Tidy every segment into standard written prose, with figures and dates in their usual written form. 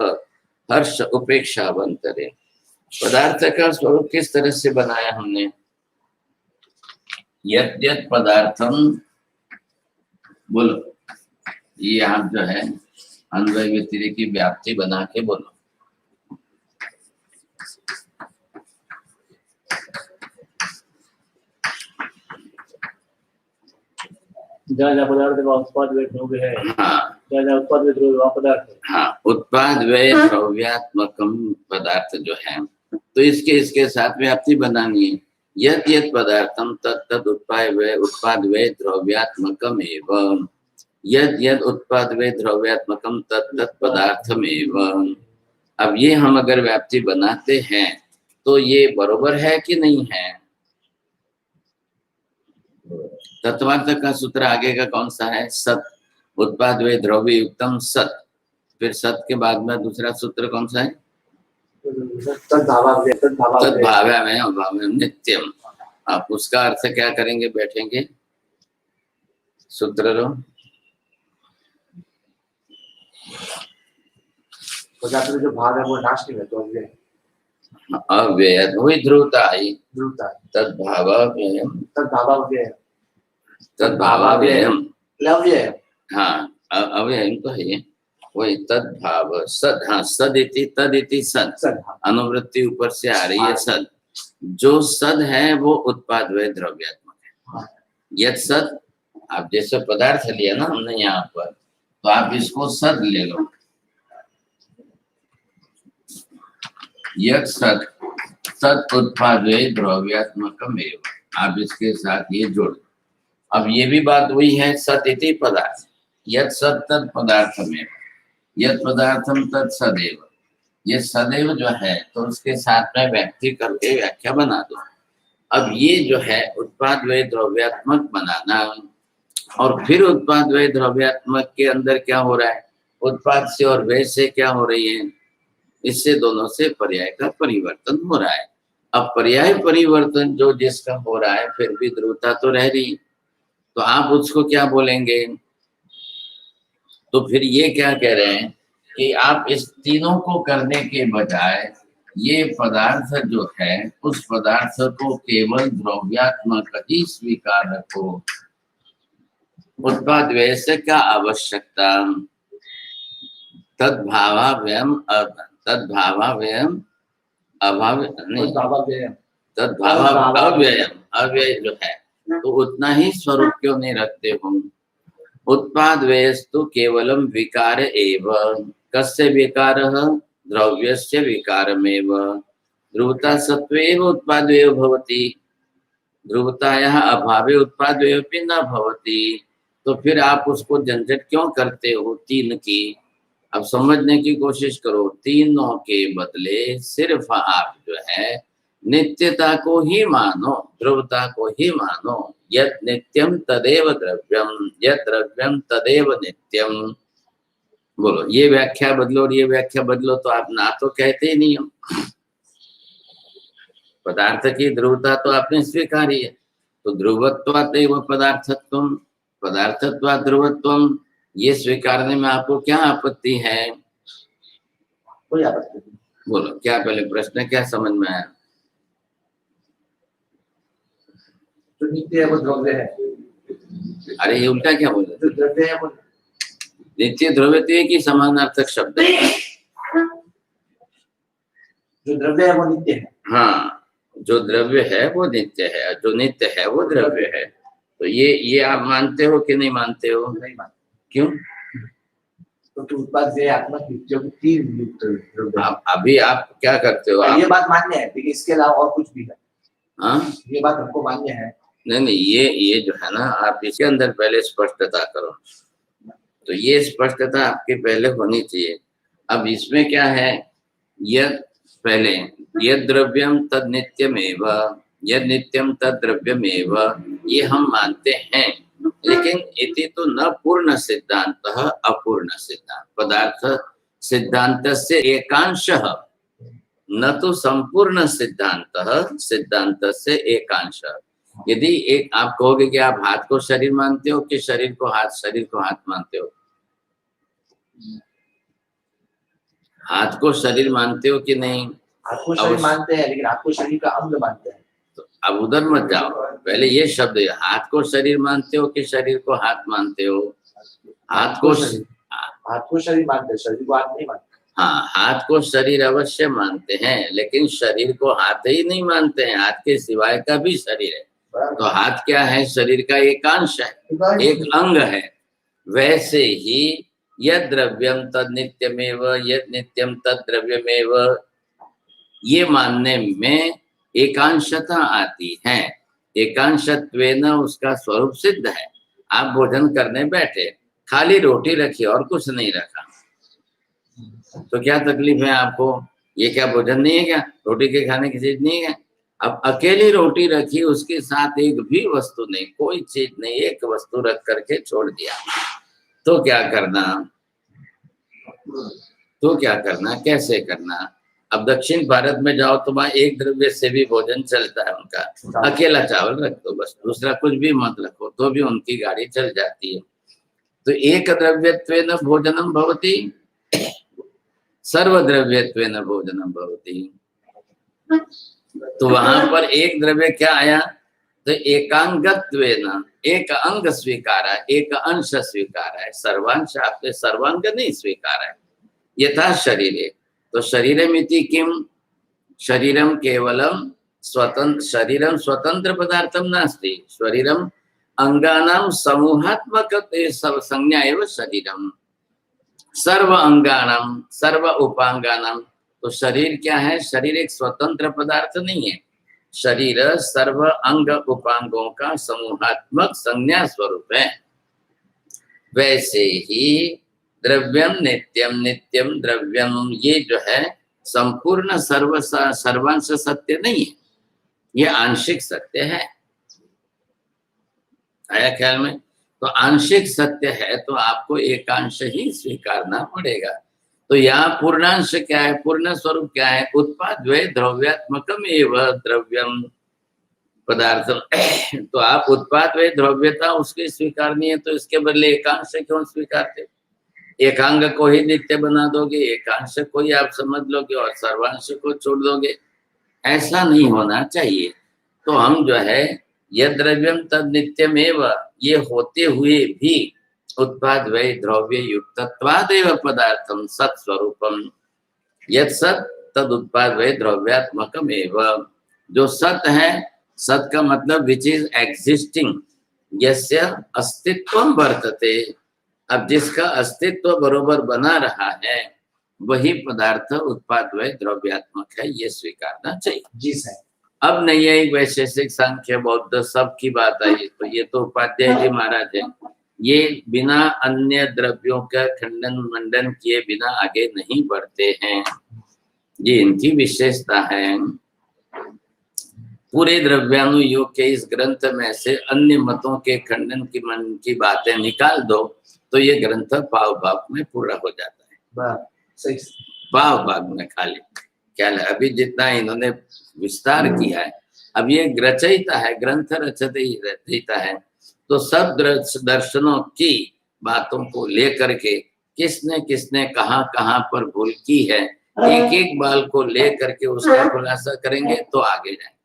दुख हर्ष उपेक्षा बंतरे। पदार्थ का स्वरूप किस तरह से बनाया हमने? यत् यत् पदार्थम, बोलो, ये आप जो है अन्वय व्यतिरेक की व्याप्ति बना के बोलो। जहाँ पदार्थ का उत्पाद वे द्रव्य है। हाँ, जहाँ उत्पाद वे द्रव्य वहाँ पदार्थ है। हाँ, उत्पाद वे द्रव्यात्मकम पदार्थ जो है, तो इसके साथ व्याप्ति बनानी है। यत् यत् पदार्थम तत् उत्पाद वे द्रव्यात्मकम एवं यत् यत् उत्पाद वे द्रव्यात्मकम तत् पदार्थम एवं। अब ये हम अगर व्याप्ति बनाते हैं तो ये बरोबर है कि नहीं है? तत्वार्थ का सूत्र आगे का कौन सा है? सत उत्पाद वे द्रव्य युक्तम सत। फिर सत के बाद में दूसरा सूत्र कौन सा है? तद्भाव्यम अभाव्यम नित्यम। आप उसका अर्थ क्या करेंगे? बैठेंगे सूत्र लो। पदार्थ में जो भाव है वो नाश नहीं है, तो अव्यय वही ध्रुवता ही तद्भावाव्ययम तद्भावाव्ययम। हाँ, अव्ययम तो है वही तद्भाव सद। हाँ, सदिति तदिति सद, अनुवृत्ति ऊपर से आ रही है। सद, जो सद है वो उत्पाद व द्रव्यात्मक है। यद सद, आप जैसे पदार्थ लिया ना हमने यहाँ पर, तो आप इसको सद ले लो। यद सद सद उत्पाद व द्रव्यात्मकम एवं। आप इसके साथ ये जोड़। अब ये भी बात वही है, सत इति पदार्थ, यद सत तद पदार्थमेव, यद पदार्थम तद सदैव। ये सदैव जो है तो उसके साथ में व्यक्ति करके व्याख्या बना दो। अब ये जो है उत्पाद व द्रव्यात्मक बनाना, और फिर उत्पाद व द्रव्यात्मक के अंदर क्या हो रहा है? उत्पाद से और वे से क्या हो रही है? इससे दोनों से पर्याय का परिवर्तन हो रहा है। अब पर्याय परिवर्तन जो जिसका हो रहा है, फिर भी ध्रुवता तो रह रही, तो आप उसको क्या बोलेंगे? तो फिर ये क्या कह रहे हैं कि आप इस तीनों को करने के बजाय ये पदार्थ जो है उस पदार्थ को केवल द्रव्यात्मक ही स्वीकार रखो। उत्पाद व्यय से क्या आवश्यकता? तद्भावाव्ययम अभाव नहीं, तद्भावाव्ययम अव्यय जो है तो उतना ही स्वरूप क्यों नहीं रखते हम? उत्पाद व्ययस्तु केवलम विकार एव। कस्य विकारः? द्रव्यस्य विकारमेव। ध्रुवता सत्वेव उत्पादव्ययो भवति, ध्रुवतायाः अभावे उत्पादव्ययोपि न भवति। तो फिर आप उसको झंझट क्यों करते हो तीन की? अब समझने की कोशिश करो। तीनों के बदले सिर्फ आप जो है नित्यता को ही मानो, ध्रुवता को ही मानो। यद नित्यम तदेव द्रव्यम, यद द्रव्यम तदेव नित्यम। बोलो, ये व्याख्या बदलो और ये व्याख्या बदलो तो आप ना तो कहते ही नहीं हो। पदार्थ की ध्रुवता तो आपने स्वीकारी है, तो ध्रुवत्वात् एव पदार्थत्वम, पदार्थत्वात् ध्रुवत्वम, ये स्वीकारने में आपको क्या आपत्ति है? कोई आपत्ति नहीं। बोलो, क्या पहले प्रश्न क्या समझ में आया? जो नित्य है वो द्रव्य है। अरे ये उल्टा क्या बोल रहे? जो द्रव्य है वो नित्य द्रव्य की समानार्थक शब्द है। जो द्रव्य है वो नित्य है। हाँ, जो द्रव्य है वो नित्य है, जो नित्य है वो द्रव्य है। तो ये आप मानते हो कि नहीं मानते हो? नहीं मानते। क्यों? तो उत्पाद से आत्मा जो तीन युक्त द्रव्य। आप अभी आप क्या करते हो? ये बात मान्य है, लेकिन इसके अलावा और कुछ भी है। हाँ, ये बात हमको मान्य है। नहीं, ये जो है ना, आप इसके अंदर पहले स्पष्टता करो। तो ये स्पष्टता आपके पहले होनी चाहिए। अब इसमें क्या है? यद पहले यद द्रव्यम तद नित्यमेव, यद नित्यम तद द्रव्यमेव, ये हम मानते हैं, लेकिन इति तो न पूर्ण सिद्धांत अपूर्ण सिद्धांत। पदार्थ सिद्धांत से एकांशः, न तो संपूर्ण सिद्धांत, सिद्धांत से एकांश। यदि एक आप कहोगे कि आप हाथ को शरीर मानते हो कि शरीर को हाथ मानते हो? हाथ को शरीर मानते हो कि नहीं? हाथ को शरीर अवश्य। मानते हैं, लेकिन हाथ को शरीर का अंग मानते हैं। तो अब उधर मत जाओ, पहले ये शब्द, हाथ को शरीर मानते हो कि शरीर को हाथ मानते हो? हाथ को शरीर, हाथ को शरीर मानते हैं, शरीर को हाथ नहीं मानते। हाँ, हाथ को शरीर अवश्य मानते हैं, लेकिन शरीर को हाथ ही नहीं मानते हैं, हाथ के सिवाय का भी शरीर है। तो हाथ क्या है? शरीर का एक अंश है, एक अंग है। वैसे ही यद द्रव्यम तद नित्यमेव, यद नित्यम तद द्रव्यमेव, ये मानने में एकांशता आती है। एकांशत्वेन उसका स्वरूप सिद्ध है। आप भोजन करने बैठे, खाली रोटी रखी और कुछ नहीं रखा, तो क्या तकलीफ है आपको? ये क्या भोजन नहीं है क्या? रोटी के खाने की चीज नहीं है? अब अकेली रोटी रखी, उसके साथ एक भी वस्तु नहीं, कोई चीज नहीं, एक वस्तु रख करके छोड़ दिया, तो क्या करना? तो क्या करना, कैसे करना? अब दक्षिण भारत में जाओ तो वहां एक द्रव्य से भी भोजन चलता है उनका, अकेला चावल रख दो बस, दूसरा कुछ भी मत रखो, तो भी उनकी गाड़ी चल जाती है। तो एक द्रव्यत्वेन भोजनम भवति, सर्वद्रव्यत्वेन भोजनम भवति। तो वहां पर एक द्रव्य क्या आया? तो एकांगत्वेन, एक अंग स्वीकार है, एक अंश स्वीकार है, सर्वांश आपने सर्वांग नहीं स्वीकार है। यथा शरीरे, तो शरीरमिति किम, शरीरम केवलम स्वतंत्र, शरीरम स्वतंत्र पदार्थम नास्ति, शरीरम अंगानां समूहात्मक संज्ञा एव शरीरम, सर्व अंगानां सर्व उपांगानां। तो शरीर क्या है? शरीर एक स्वतंत्र पदार्थ नहीं है, शरीर सर्व अंग उपांगों का समूहात्मक संज्ञा स्वरूप है। वैसे ही द्रव्यम नित्यम, नित्यम द्रव्यम, ये जो है संपूर्ण सर्वांश सत्य नहीं है, ये आंशिक सत्य है। आया ख्याल में? तो आंशिक सत्य है तो आपको एकांश ही स्वीकारना पड़ेगा। तो यहाँ पूर्णांश क्या है? पूर्ण स्वरूप क्या है? उत्पाद्वय द्रव्यात्मकम एवं द्रव्यम पदार्थम। तो आप उत्पाद्वय द्रव्यता उसकी स्वीकारनी है, तो इसके बदले एकांश क्यों स्वीकारते? एकांग को ही नित्य बना दोगे, एकांश को ही आप समझ लोगे और सर्वांश को छोड़ दोगे, ऐसा नहीं होना चाहिए। तो हम जो है यद द्रव्यम तद नित्यमेव, ये होते हुए भी उत्पाद वै द्रव्य युक्तत्वादेव पदार्थम सत्स्वरूपम, यद सत तद उत्पाद वै द्रव्यात्मकम एव। जो सत है, सत का मतलब विच इज एग्जिस्टिंग, यस्य अस्तित्वम वर्तते। अब जिसका अस्तित्व बरोबर बना रहा है वही पदार्थ उत्पाद वै द्रव्यात्मक है, ये स्वीकारना चाहिए। जी सर। अब नैयायिक वैशेषिक सांख्य बौद्ध सब की बात आई, तो ये तो उपाध्याय जी महाराज है, ये बिना अन्य द्रव्यों का खंडन मंडन किए बिना आगे नहीं बढ़ते हैं, ये इनकी विशेषता है। पूरे द्रव्यानुयोग के इस ग्रंथ में से अन्य मतों के खंडन की मन की बातें निकाल दो तो ये ग्रंथ पाव भाग में पूरा हो जाता है। सही। पाव भाग में खाली क्या है, अभी जितना इन्होंने विस्तार किया है, अब ये रचयिता है, ग्रंथ रचयिता है, तो सब दर्शनों की बातों को लेकर के किसने किसने कहाँ कहाँ पर भूल की है, एक एक बाल को लेकर के उसका खुलासा करेंगे तो आगे जाएंगे।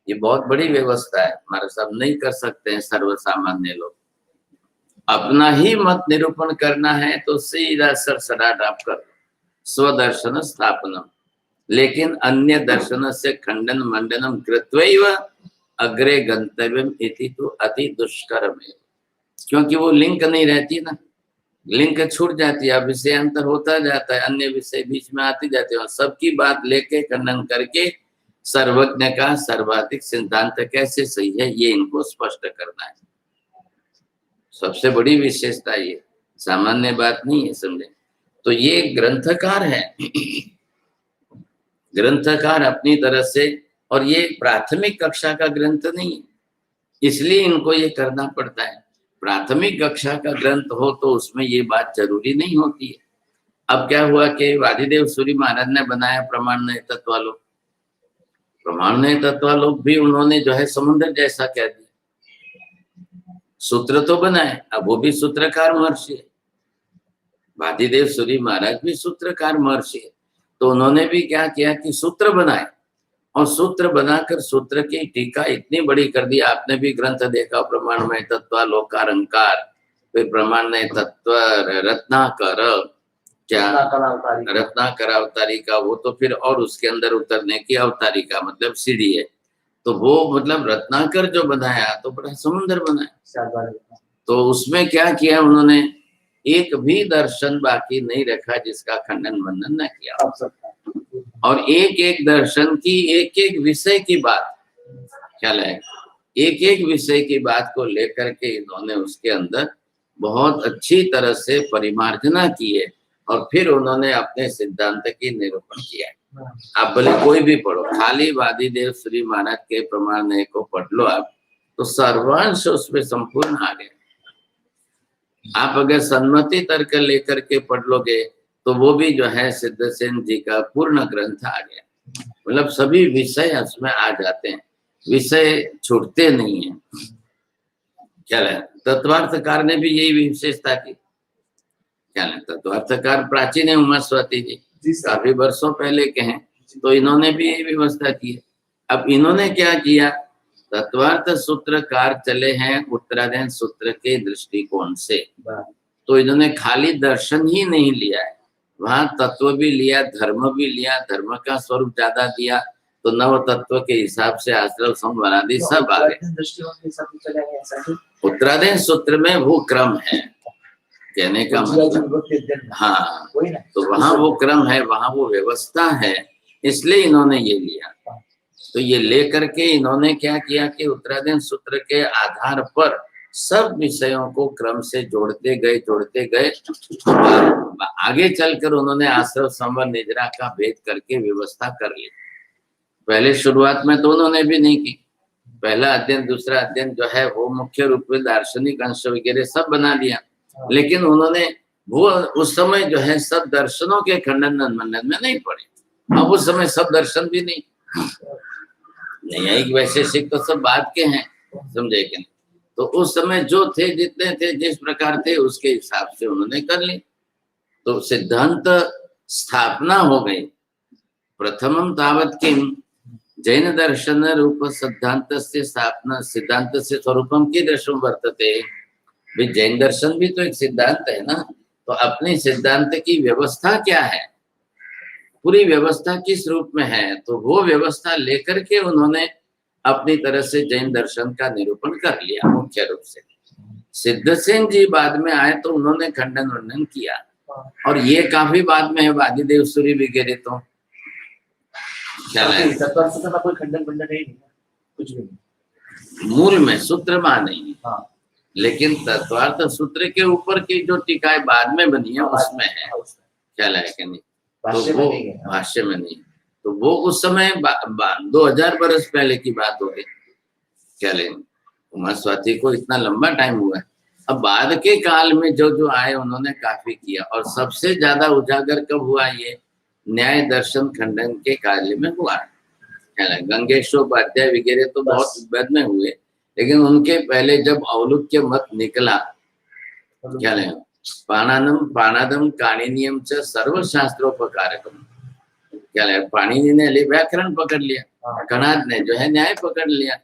ये बहुत बड़ी व्यवस्था है, हमारे सब नहीं कर सकते हैं सर्वसामान्य लोग। अपना ही मत निरूपण करना है तो सीधा सरसराट आप कर स्वदर्शन स्थापनम, लेकिन अन्य दर्शन से खंडन मंडनम कृत्वैव अग्रे गंतव्यम इति तो अति दुष्करम है, क्योंकि वो लिंक नहीं रहती ना, लिंक छूट जाती है, विषय अंतर होता जाता है, अन्य विषय बीच में आती जाती है, सबकी बात लेके खंडन करके सर्वज्ञ का सर्वाधिक सिद्धांत कैसे सही है ये इनको स्पष्ट करना है। सबसे बड़ी विशेषता ये, सामान्य बात नहीं है, समझे? तो ये ग्रंथकार है, ग्रंथकार अपनी तरह से, और ये प्राथमिक कक्षा का ग्रंथ नहीं है, इसलिए इनको ये करना पड़ता है। प्राथमिक कक्षा का ग्रंथ हो तो उसमें ये बात जरूरी नहीं होती है। अब क्या हुआ कि वादिदेव सूरी महाराज ने बनाया प्रमाणनय तत्वालोक, प्रमाणनय तत्वालोक भी उन्होंने जो है समुद्र जैसा कह दिया, सूत्र तो बनाए, अब वो भी सूत्रकार महर्षि है, वादिदेव सूरी महाराज भी सूत्रकार महर्षि है, तो उन्होंने भी क्या किया कि सूत्र बनाए, और सूत्र बनाकर सूत्र की टीका इतनी बड़ी कर दी। आपने भी ग्रंथ देखा, प्रमाणमय तत्व लोकारंकार, फिर प्रमाणमय तत्व रत्नाकर, क्या रत्नाकर अवतारी का, वो तो फिर और उसके अंदर उतरने की अवतारी का मतलब सीढ़ी है। तो वो मतलब रत्नाकर जो बनाया तो बड़ा समुद्र बनाया। तो उसमें क्या किया उन्होंने, एक भी दर्शन बाकी नहीं रखा जिसका खंडन मंडन न किया, और एक एक दर्शन की एक एक विषय की बात, ख्याल है, एक एक विषय की बात को लेकर के इन्होंने उसके अंदर बहुत अच्छी तरह से परिमार्जना की है, और फिर उन्होंने अपने सिद्धांत की निरूपण किया है। आप भले कोई भी पढ़ो, खाली वादिदेव श्री महाराज के प्रमाण को पढ़ लो आप, तो सर्वांश उसमें संपूर्ण आ गए। आप अगर सन्मति तर्क लेकर के पढ़ लोगे तो वो भी जो है सिद्धसेन जी का पूर्ण ग्रंथ आ गया, मतलब सभी विषय उसमें आ जाते हैं, विषय छूटते नहीं है। क्या है, तत्वार्थकार ने भी यही विशेषता की। क्या है, तत्वार्थकार प्राचीन है, उमास्वाती जी काफी वर्षों पहले के हैं, तो इन्होंने भी यही व्यवस्था की है। अब इन्होंने क्या किया, तत्वार्थ सूत्रकार चले हैं उत्तरायण सूत्र के दृष्टिकोण से, तो इन्होंने खाली दर्शन ही नहीं लिया है, वहां तत्व भी लिया, धर्म भी लिया, धर्म का स्वरूप ज्यादा दिया, तो नव तत्व के हिसाब से आश्रम संवरादि सब आ गए। उत्तरायण सूत्र में वो क्रम है, कहने का मतलब, हाँ, तो वहां वो क्रम है, वहां वो व्यवस्था है, इसलिए इन्होंने ये लिया। तो ये लेकर के इन्होंने क्या किया कि उत्तरायण सूत्र के आधार पर सब विषयों को क्रम से जोड़ते गए, आगे चलकर उन्होंने आश्रम संवर निजरा का भेद करके व्यवस्था कर ली। पहले शुरुआत में तो उन्होंने भी नहीं की, पहला अध्ययन दूसरा अध्ययन जो है वो मुख्य रूप में दार्शनिक अंश वगैरह सब बना दिया, लेकिन उन्होंने वो उस समय जो है सब दर्शनों के खंडन मंडन में नहीं पड़े। अब उस समय सब दर्शन भी नहीं, न्यायिक वैशेषिक तो सब बात के हैं, समझे कि नहीं। तो उस समय जो थे, जितने थे, जिस प्रकार थे, उसके हिसाब से उन्होंने कर ली, तो सिद्धांत स्थापना हो गई। प्रथमम तावत किम जैन दर्शन रूप सिद्धांत से स्थापना, सिद्धांत से स्वरूपम की दर्शन वर्तते, भी जैन दर्शन भी तो एक सिद्धांत है ना, तो अपने सिद्धांत की व्यवस्था क्या है, पूरी व्यवस्था किस रूप में है, तो वो व्यवस्था लेकर के उन्होंने अपनी तरह से जैन दर्शन का निरूपण कर लिया मुख्य रूप से। सिद्धसेन जी बाद में आए तो उन्होंने खंडन वर्णन किया, और ये काफी बाद में है, वादिदेव सूरी वगैरह तो क्या है, कोई खंडन मंडन नहीं, कुछ भी मूल में सूत्र में नहीं, लेकिन तत्वार्थ सूत्र के ऊपर की जो टीकाएं बाद में बनी है उसमें है, क्या है कि नहीं, तो वो भाष्य में नहीं, तो वो उस समय 2000 बरस पहले की बात हो गई। क्या लेंगे, उमास्वाती को इतना लंबा टाइम हुआ है। अब बाद के काल में जो जो आए उन्होंने काफी किया, और सबसे ज्यादा उजागर कब हुआ, ये न्याय दर्शन खंडन के काल में हुआ। गंगेशोपाध्याय वगैरह तो बहुत बाद में हुए, लेकिन उनके पहले जब औलुक्य मत निकला, क्या लें, पाणादम काणिनियम च सर्वशास्त्रोपकारकम, क्या ले, पाणिनि ने व्याकरण पकड़ लिया, कणाद ने जो है न्याय पकड़ लिया,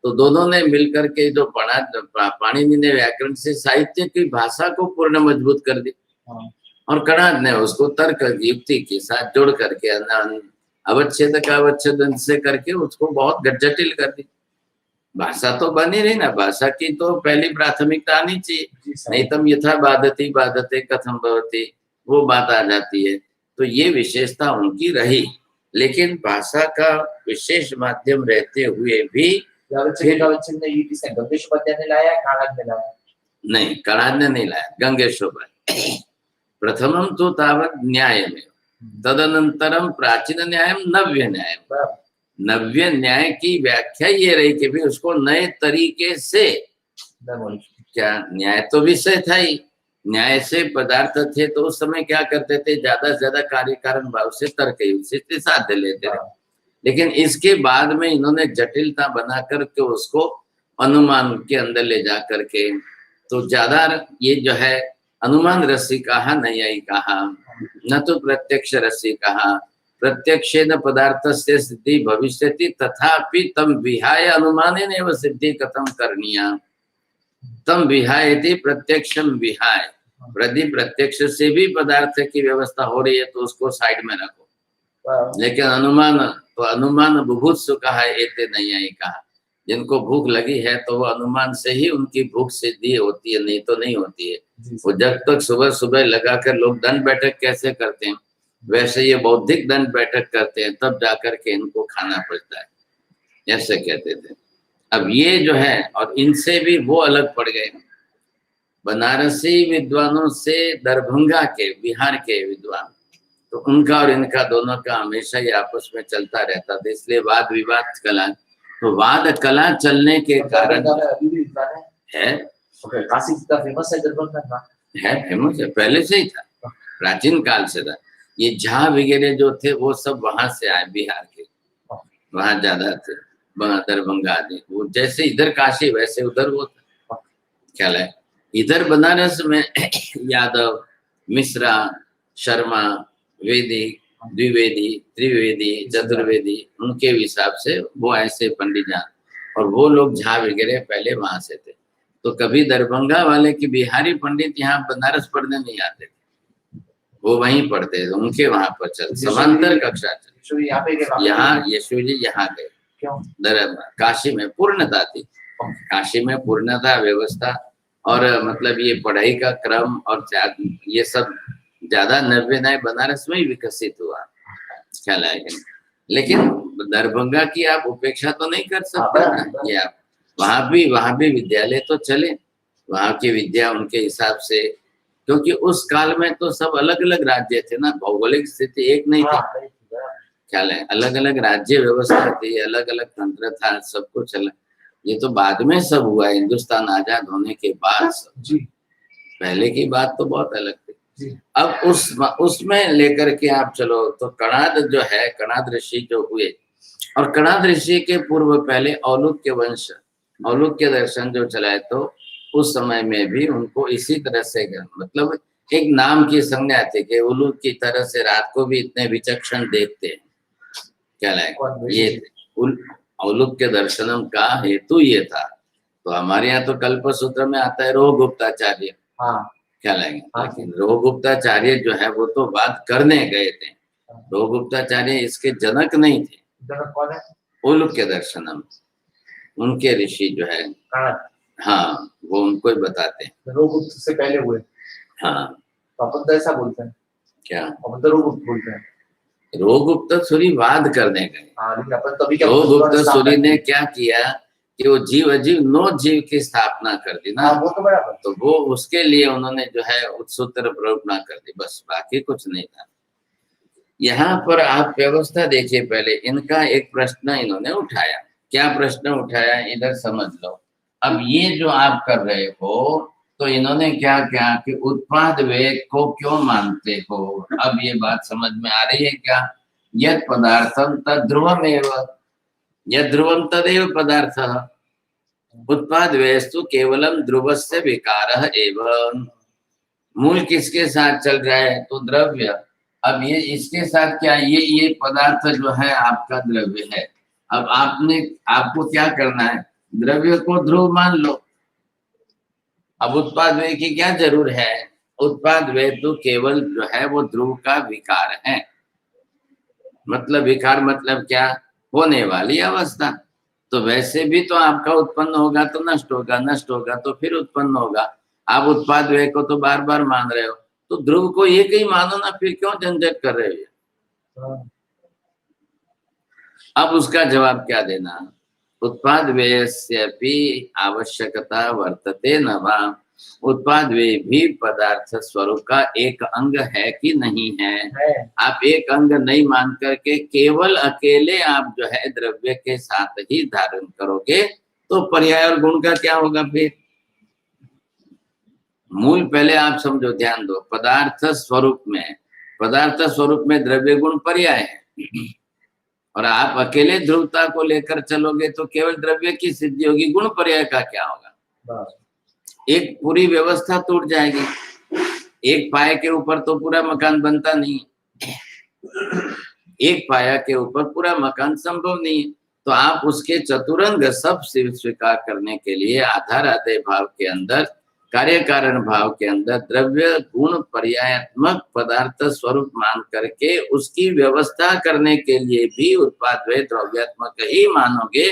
तो दोनों ने मिलकर के जो पाणिनि ने व्याकरण से साहित्य की भाषा को पूर्ण मजबूत कर दी, और कणाद ने उसको तर्क युक्ति के साथ जोड़ करके अवच्छेद का अवच्छेदन से करके उसको बहुत जटिल कर दी। भाषा तो बनी रही ना, भाषा की तो पहली प्राथमिकता आनी चाहिए, नहीं तम यथा बाधती बाधते कथम भवती, वो बात आ जाती है। तो ये विशेषता उनकी रही, लेकिन भाषा का विशेष माध्यम रहते हुए भी गंगेशोपाध्याय ने लाया, कणाद ने लाया नहीं, कणाद ने नहीं लाया, गंगेशोपाध्याय। प्रथमम तो तावत न्याय में, तदनंतरम प्राचीन न्याय, नव्य न्याय। नव्य न्याय की व्याख्या ये रही कि भी उसको नए तरीके से, क्या न्याय तो विषय था ही, न्याय से पदार्थ थे, तो उस समय क्या करते थे, ज्यादा से ज्यादा कार्य कारण भाव से तर्क से साध लेते थे, लेकिन इसके बाद में इन्होंने जटिलता बना करके उसको अनुमान के अंदर ले जा करके, तो ज्यादा ये जो है अनुमान रसी कहा, न्यायी कहा, न तो प्रत्यक्ष रसी कहा, प्रत्यक्षेन पदार्थस्य सिद्धि भविष्यति तथापि तम विहाय अनुमानेनैव सिद्धि कथं करणीया। तम विहायति प्रत्यक्षम विहाय, यदि प्रत्यक्ष से भी पदार्थ की व्यवस्था हो रही है तो उसको साइड में रखो। लेकिन अनुमान तो अनुमान बुभुत्सु कहा एते नहीं आई कहा, जिनको भूख लगी है तो वो अनुमान से ही उनकी भूख सिद्धि होती है, नहीं तो नहीं होती है। वो जब तक सुबह सुबह लगाकर लोग दंड बैठक कैसे करते हैं वैसे ये बौद्धिक दंड बैठक करते हैं, तब जाकर के इनको खाना पड़ता है, ऐसे कहते थे। अब ये जो है और इनसे भी वो अलग पड़ गए, बनारसी विद्वानों से दरभंगा के बिहार के विद्वान, तो उनका और इनका दोनों का हमेशा ही आपस में चलता रहता था, इसलिए वाद विवाद कला। तो वाद कला चलने के कारण है काशी का फेमस है दरभंगा का, है फेमस है, पहले से ही था, प्राचीन काल से था। ये झा वगैरह जो थे वो सब वहां से आए, बिहार के, वहां ज्यादा थे, दरभंगा आदि। वो जैसे इधर काशी वैसे उधर वो था, ख्याल है। इधर बनारस में यादव, मिश्रा, शर्मा, वेदी, द्विवेदी, त्रिवेदी, चतुर्वेदी, उनके हिसाब से वो ऐसे पंडित जान, और वो लोग झा वगैरह पहले वहां से थे। तो कभी दरभंगा वाले की बिहारी पंडित यहाँ बनारस पढ़ने नहीं आते थे, वो वहीं पढ़ते थे, उनके वहां पर चल समांतर कक्षा चल। यहाँ यशु जी यहाँ गए, काशी में पूर्णता थी, काशी में पूर्णता व्यवस्था, और मतलब ये पढ़ाई का क्रम और ये सब ज्यादा नव्य बनारस में ही विकसित हुआ, ख्याल आएगा। लेकिन दरभंगा की आप उपेक्षा तो नहीं कर सकते ना, ये आप वहां भी विद्यालय तो चले, वहां की विद्या उनके हिसाब से, क्योंकि उस काल में तो सब अलग अलग राज्य थे ना, भौगोलिक स्थिति एक नहीं थी, ख्याल है, अलग अलग राज्य व्यवस्था थी, अलग अलग तंत्र था, सब कुछ अलग। ये तो बाद में सब हुआ, हिंदुस्तान आजाद होने के बाद सब जी। पहले की बात तो बहुत अलग थी। अब उसमें लेकर के आप चलो तो कणाद जो है, कणाद ऋषि जो हुए, और कणाद ऋषि के पूर्व पहले औलुक्य वंश, औलुक्य दर्शन जो चलाए, तो उस समय में भी उनको इसी तरह से, मतलब एक नाम की संज्ञा थी कि उल्लू की तरह से रात को भी इतने विचक्षण देखते हैं, क्या लाए ये औलुक्य दर्शनम का हेतु ये था। तो हमारे यहाँ तो कल्पसूत्र में आता है रोहगुप्ताचार्य, क्या लाएंगे, लेकिन रोहगुप्ताचार्य जो है वो तो बात करने गए थे, रोहगुप्ताचार्य इसके जनक नहीं थे। जनक कौन है? औलुक्य दर्शनम, उनके ऋषि जो है, हाँ, वो उनको ही बताते हैं, रोहगुप्त से पहले हुए। हाँ, तो अपन तो ऐसा बोलते हैं, क्या अपन तो रोहगुप्त बोलते हैं, रोहगुप्त सूरी वाद करने गए। अपन तो रोहगुप्त सूरी ने क्या किया कि वो जीव अजीव 9 जीव की स्थापना कर दी ना, वो तो बराबर, तो वो उसके लिए उन्होंने जो है उत्सूत्र प्ररूपणा कर दी, बस, बाकी कुछ नहीं था। यहाँ पर आप व्यवस्था देखिए, पहले इनका एक प्रश्न इन्होंने उठाया, क्या प्रश्न उठाया इधर समझ लो। अब ये जो आप कर रहे हो, तो इन्होंने क्या क्या कि उत्पाद वेग को क्यों मानते हो, अब ये बात समझ में आ रही है क्या? यद पदार्थम तद ध्रुवमेव, यद ध्रुवम तदेव पदार्थः, उत्पाद वेस्तु केवलम ध्रुवस्य विकारः एवं। मूल किसके साथ चल रहा है? तो द्रव्य। अब ये इसके साथ क्या, ये पदार्थ जो है आपका द्रव्य है। अब आपको क्या करना है, द्रव्य को ध्रुव मान लो। अब उत्पाद व्यय की क्या जरूर है, उत्पाद व्यय तो केवल जो है वो ध्रुव का विकार है। मतलब विकार मतलब क्या, होने वाली अवस्था। तो वैसे भी तो आपका उत्पन्न होगा तो नष्ट होगा, नष्ट होगा तो फिर उत्पन्न होगा। आप उत्पाद व्यय को तो बार बार मान रहे हो, तो ध्रुव को एक ही मानो ना, फिर क्यों झंझट कर रहे हो? अब उसका जवाब क्या देना, उत्पाद व्ययस्यपि आवश्यकता वर्तते न वा, उत्पाद व्यय भी पदार्थ स्वरूप का एक अंग है कि नहीं है? आप एक अंग नहीं मान करके केवल अकेले आप जो है द्रव्य के साथ ही धारण करोगे, तो पर्याय और गुण का क्या होगा फिर? मूल पहले आप समझो, ध्यान दो, पदार्थ स्वरूप में द्रव्य गुण पर्याय है, और आप अकेले ध्रुवता को लेकर चलोगे तो केवल द्रव्य की सिद्धि होगी, गुण पर्याय का क्या होगा? एक पूरी व्यवस्था टूट जाएगी। एक पाए के ऊपर तो पूरा मकान बनता नहीं, एक पाया के ऊपर पूरा मकान संभव नहीं है। तो आप उसके चतुरंग सब स्वीकार करने के लिए आधार आदय भाव के अंदर, कार्य कारण भाव के अंदर द्रव्य गुण पर्यायात्मक पदार्थ स्वरूप मान करके उसकी व्यवस्था करने के लिए भी उत्पाद वे द्रव्यात्मक ही मानोगे,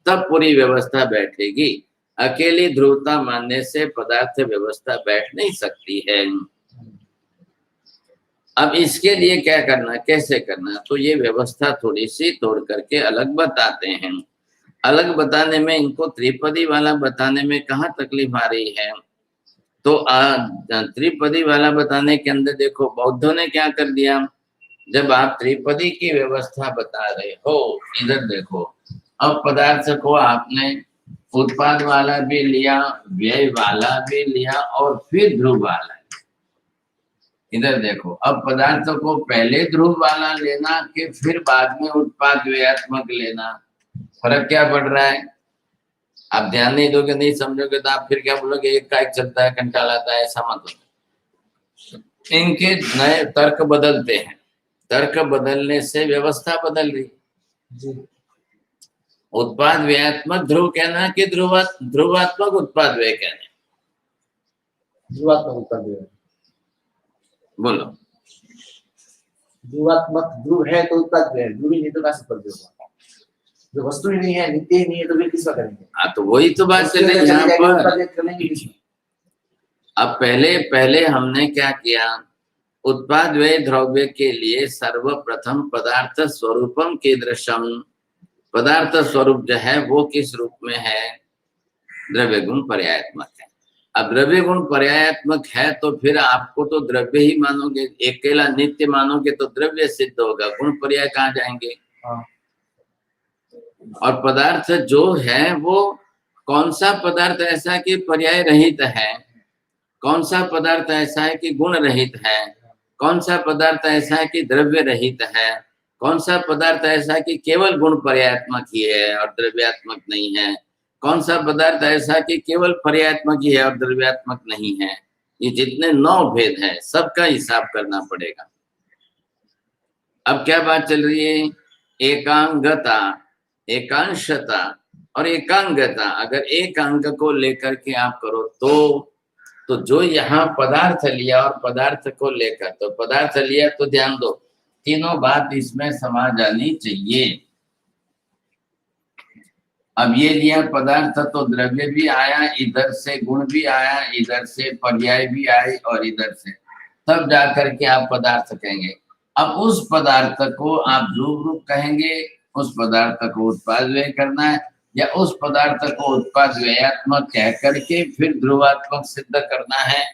तब पूरी व्यवस्था बैठेगी। अकेली ध्रुवता मानने से पदार्थ व्यवस्था बैठ नहीं सकती है। अब इसके लिए क्या करना, कैसे करना, तो ये व्यवस्था थोड़ी सी तोड़ करके अलग बताते हैं। अलग बताने में, इनको त्रिपदी वाला बताने में कहाँ तकलीफ आ रही है, तो त्रिपदी वाला बताने के अंदर देखो बौद्धों ने क्या कर दिया। जब आप त्रिपदी की व्यवस्था बता रहे हो, इधर देखो, अब पदार्थ को आपने उत्पाद वाला भी लिया, व्यय वाला भी लिया और फिर ध्रुव वाला। इधर देखो, अब पदार्थ को पहले ध्रुव वाला लेना कि फिर बाद में उत्पाद व्ययात्मक लेना, फर्क क्या पड़ रहा है। आप ध्यान नहीं दोगे, नहीं समझोगे तो आप फिर क्या बोलोगे, एक का एक चलता है, कंटाल आता है, ऐसा मत हो। इनके नए तर्क बदलते हैं, तर्क बदलने से व्यवस्था बदल रही। उत्पाद व्ययात्मक ध्रुव कहना कि ध्रुवात्मक उत्पाद व्यय कहना, ध्रुवात्मक उत्पाद व्यय। बोलो। ध्रुवात्मक ध्रुव है तो उत्पाद व्यय, ध्रुव ही नहीं तो कैसे उत्पाद व्यय होगा। जो वस्तु ही नहीं है, नित्य ही नहीं है, तो फिर किसका करेंगे। हाँ, तो वही तो बात चल रही है यहाँ पर। अब पहले हमने क्या किया, उत्पाद व्यय द्रव्य के लिए सर्वप्रथम पदार्थ स्वरूपम कीदृशम, पदार्थ स्वरूप जो है वो किस रूप में है, द्रव्य गुण पर्यायात्मक है। अब द्रव्य गुण पर्यायात्मक है तो फिर आपको तो द्रव्य ही मानोगे, अकेला नित्य मानोगे तो द्रव्य सिद्ध होगा, गुण पर्याय कहाँ जाएंगे। और पदार्थ जो है वो कौन सा पदार्थ ऐसा कि पर्याय रहित है, कौन सा पदार्थ ऐसा है कि गुण रहित है, कौन सा पदार्थ ऐसा है कि द्रव्य रहित है, कौन सा पदार्थ ऐसा है कि केवल गुण पर्यायात्मक ही है और द्रव्यात्मक नहीं है, कौन सा पदार्थ ऐसा कि केवल पर्यायात्मक ही है और द्रव्यात्मक नहीं है। ये जितने 9 भेद हैं सबका हिसाब करना पड़ेगा। अब क्या बात चल रही है, एकांगता, एकांशता और एकांगता। अगर एक अंग को लेकर के आप करो तो जो यहाँ पदार्थ लिया और पदार्थ को लेकर, तो पदार्थ लिया तो ध्यान दो, तीनों बात इसमें समा जानी चाहिए। अब ये लिया पदार्थ तो द्रव्य भी आया, इधर से गुण भी आया, इधर से पर्याय भी आए और इधर से, तब जाकर के आप पदार्थ कहेंगे। अब उस पदार्थ को आप ध्रुव रूप कहेंगे, उस पदार्थ को उत्पाद व्यय करना है, या उस पदार्थ को उत्पाद व्ययात्मक कह करके फिर ध्रुवात्मक सिद्ध करना है।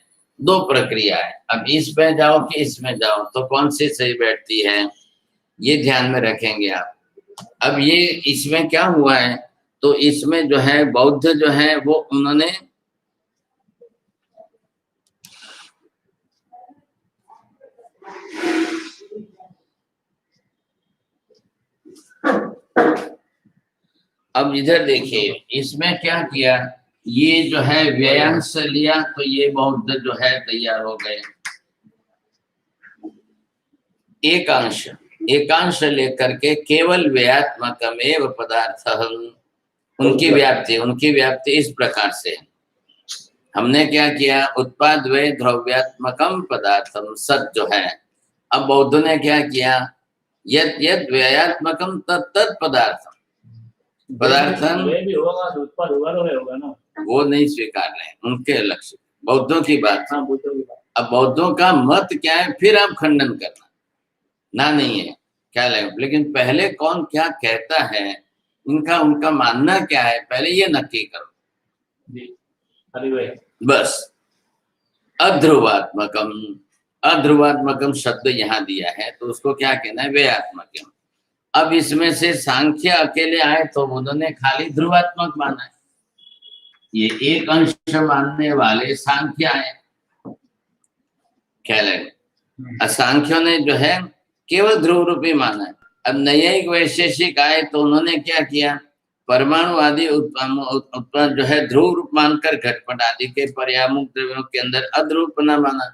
2 प्रक्रिया है। अब इसमें जाओ कि इसमें जाओ, तो कौन सी सही बैठती है, ये ध्यान में रखेंगे आप। अब ये इसमें क्या हुआ है, तो इसमें जो है बौद्ध जो है वो उन्होंने अब इधर देखिए, इसमें क्या किया, ये जो है व्ययांश लिया तो ये बौद्ध जो है तैयार हो गए। एकांश, एकांश लेकर के केवल व्ययात्मकमेव पदार्थ, उनकी व्याप्ति इस प्रकार से हमने क्या किया, उत्पाद व्यय द्रव्यात्मकम पदार्थम सत जो है। अब बौद्धों ने क्या किया, यद यद व्ययात्मकम तत् पदार्थम, पदार्थम भी होगा तो उत्पाद होगा ना, वो नहीं स्वीकार रहे, उनके लक्ष्य बौद्धों की बात। हाँ, बुद्धों की बात। अब बौद्धों का मत क्या है, फिर आप खंडन करना ना, नहीं है क्या लगे, लेकिन पहले कौन क्या कहता है, उनका मानना क्या है, पहले ये नक्की करो जी। अरे भाई, बस। अध्रुवात्मकम, अध्रुवात्मकम शब्द यहाँ दिया है तो उसको क्या कहना है, व्ययात्मकम। अब इसमें से सांख्य अकेले आए तो उन्होंने खाली ध्रुवात्मक माना है, ये एक अंश मानने वाले सांख्य आए, क्या लगे, असंख्यों ने जो है केवल ध्रुव रूपी माना है। अब न्यायिक वैशेषिक आए तो उन्होंने क्या किया, परमाणु आदि उत्पन्न जो है ध्रुव रूप मानकर घटपट आदि के पर्यामुख द्रव्यों के अंदर अध्रुव न माना,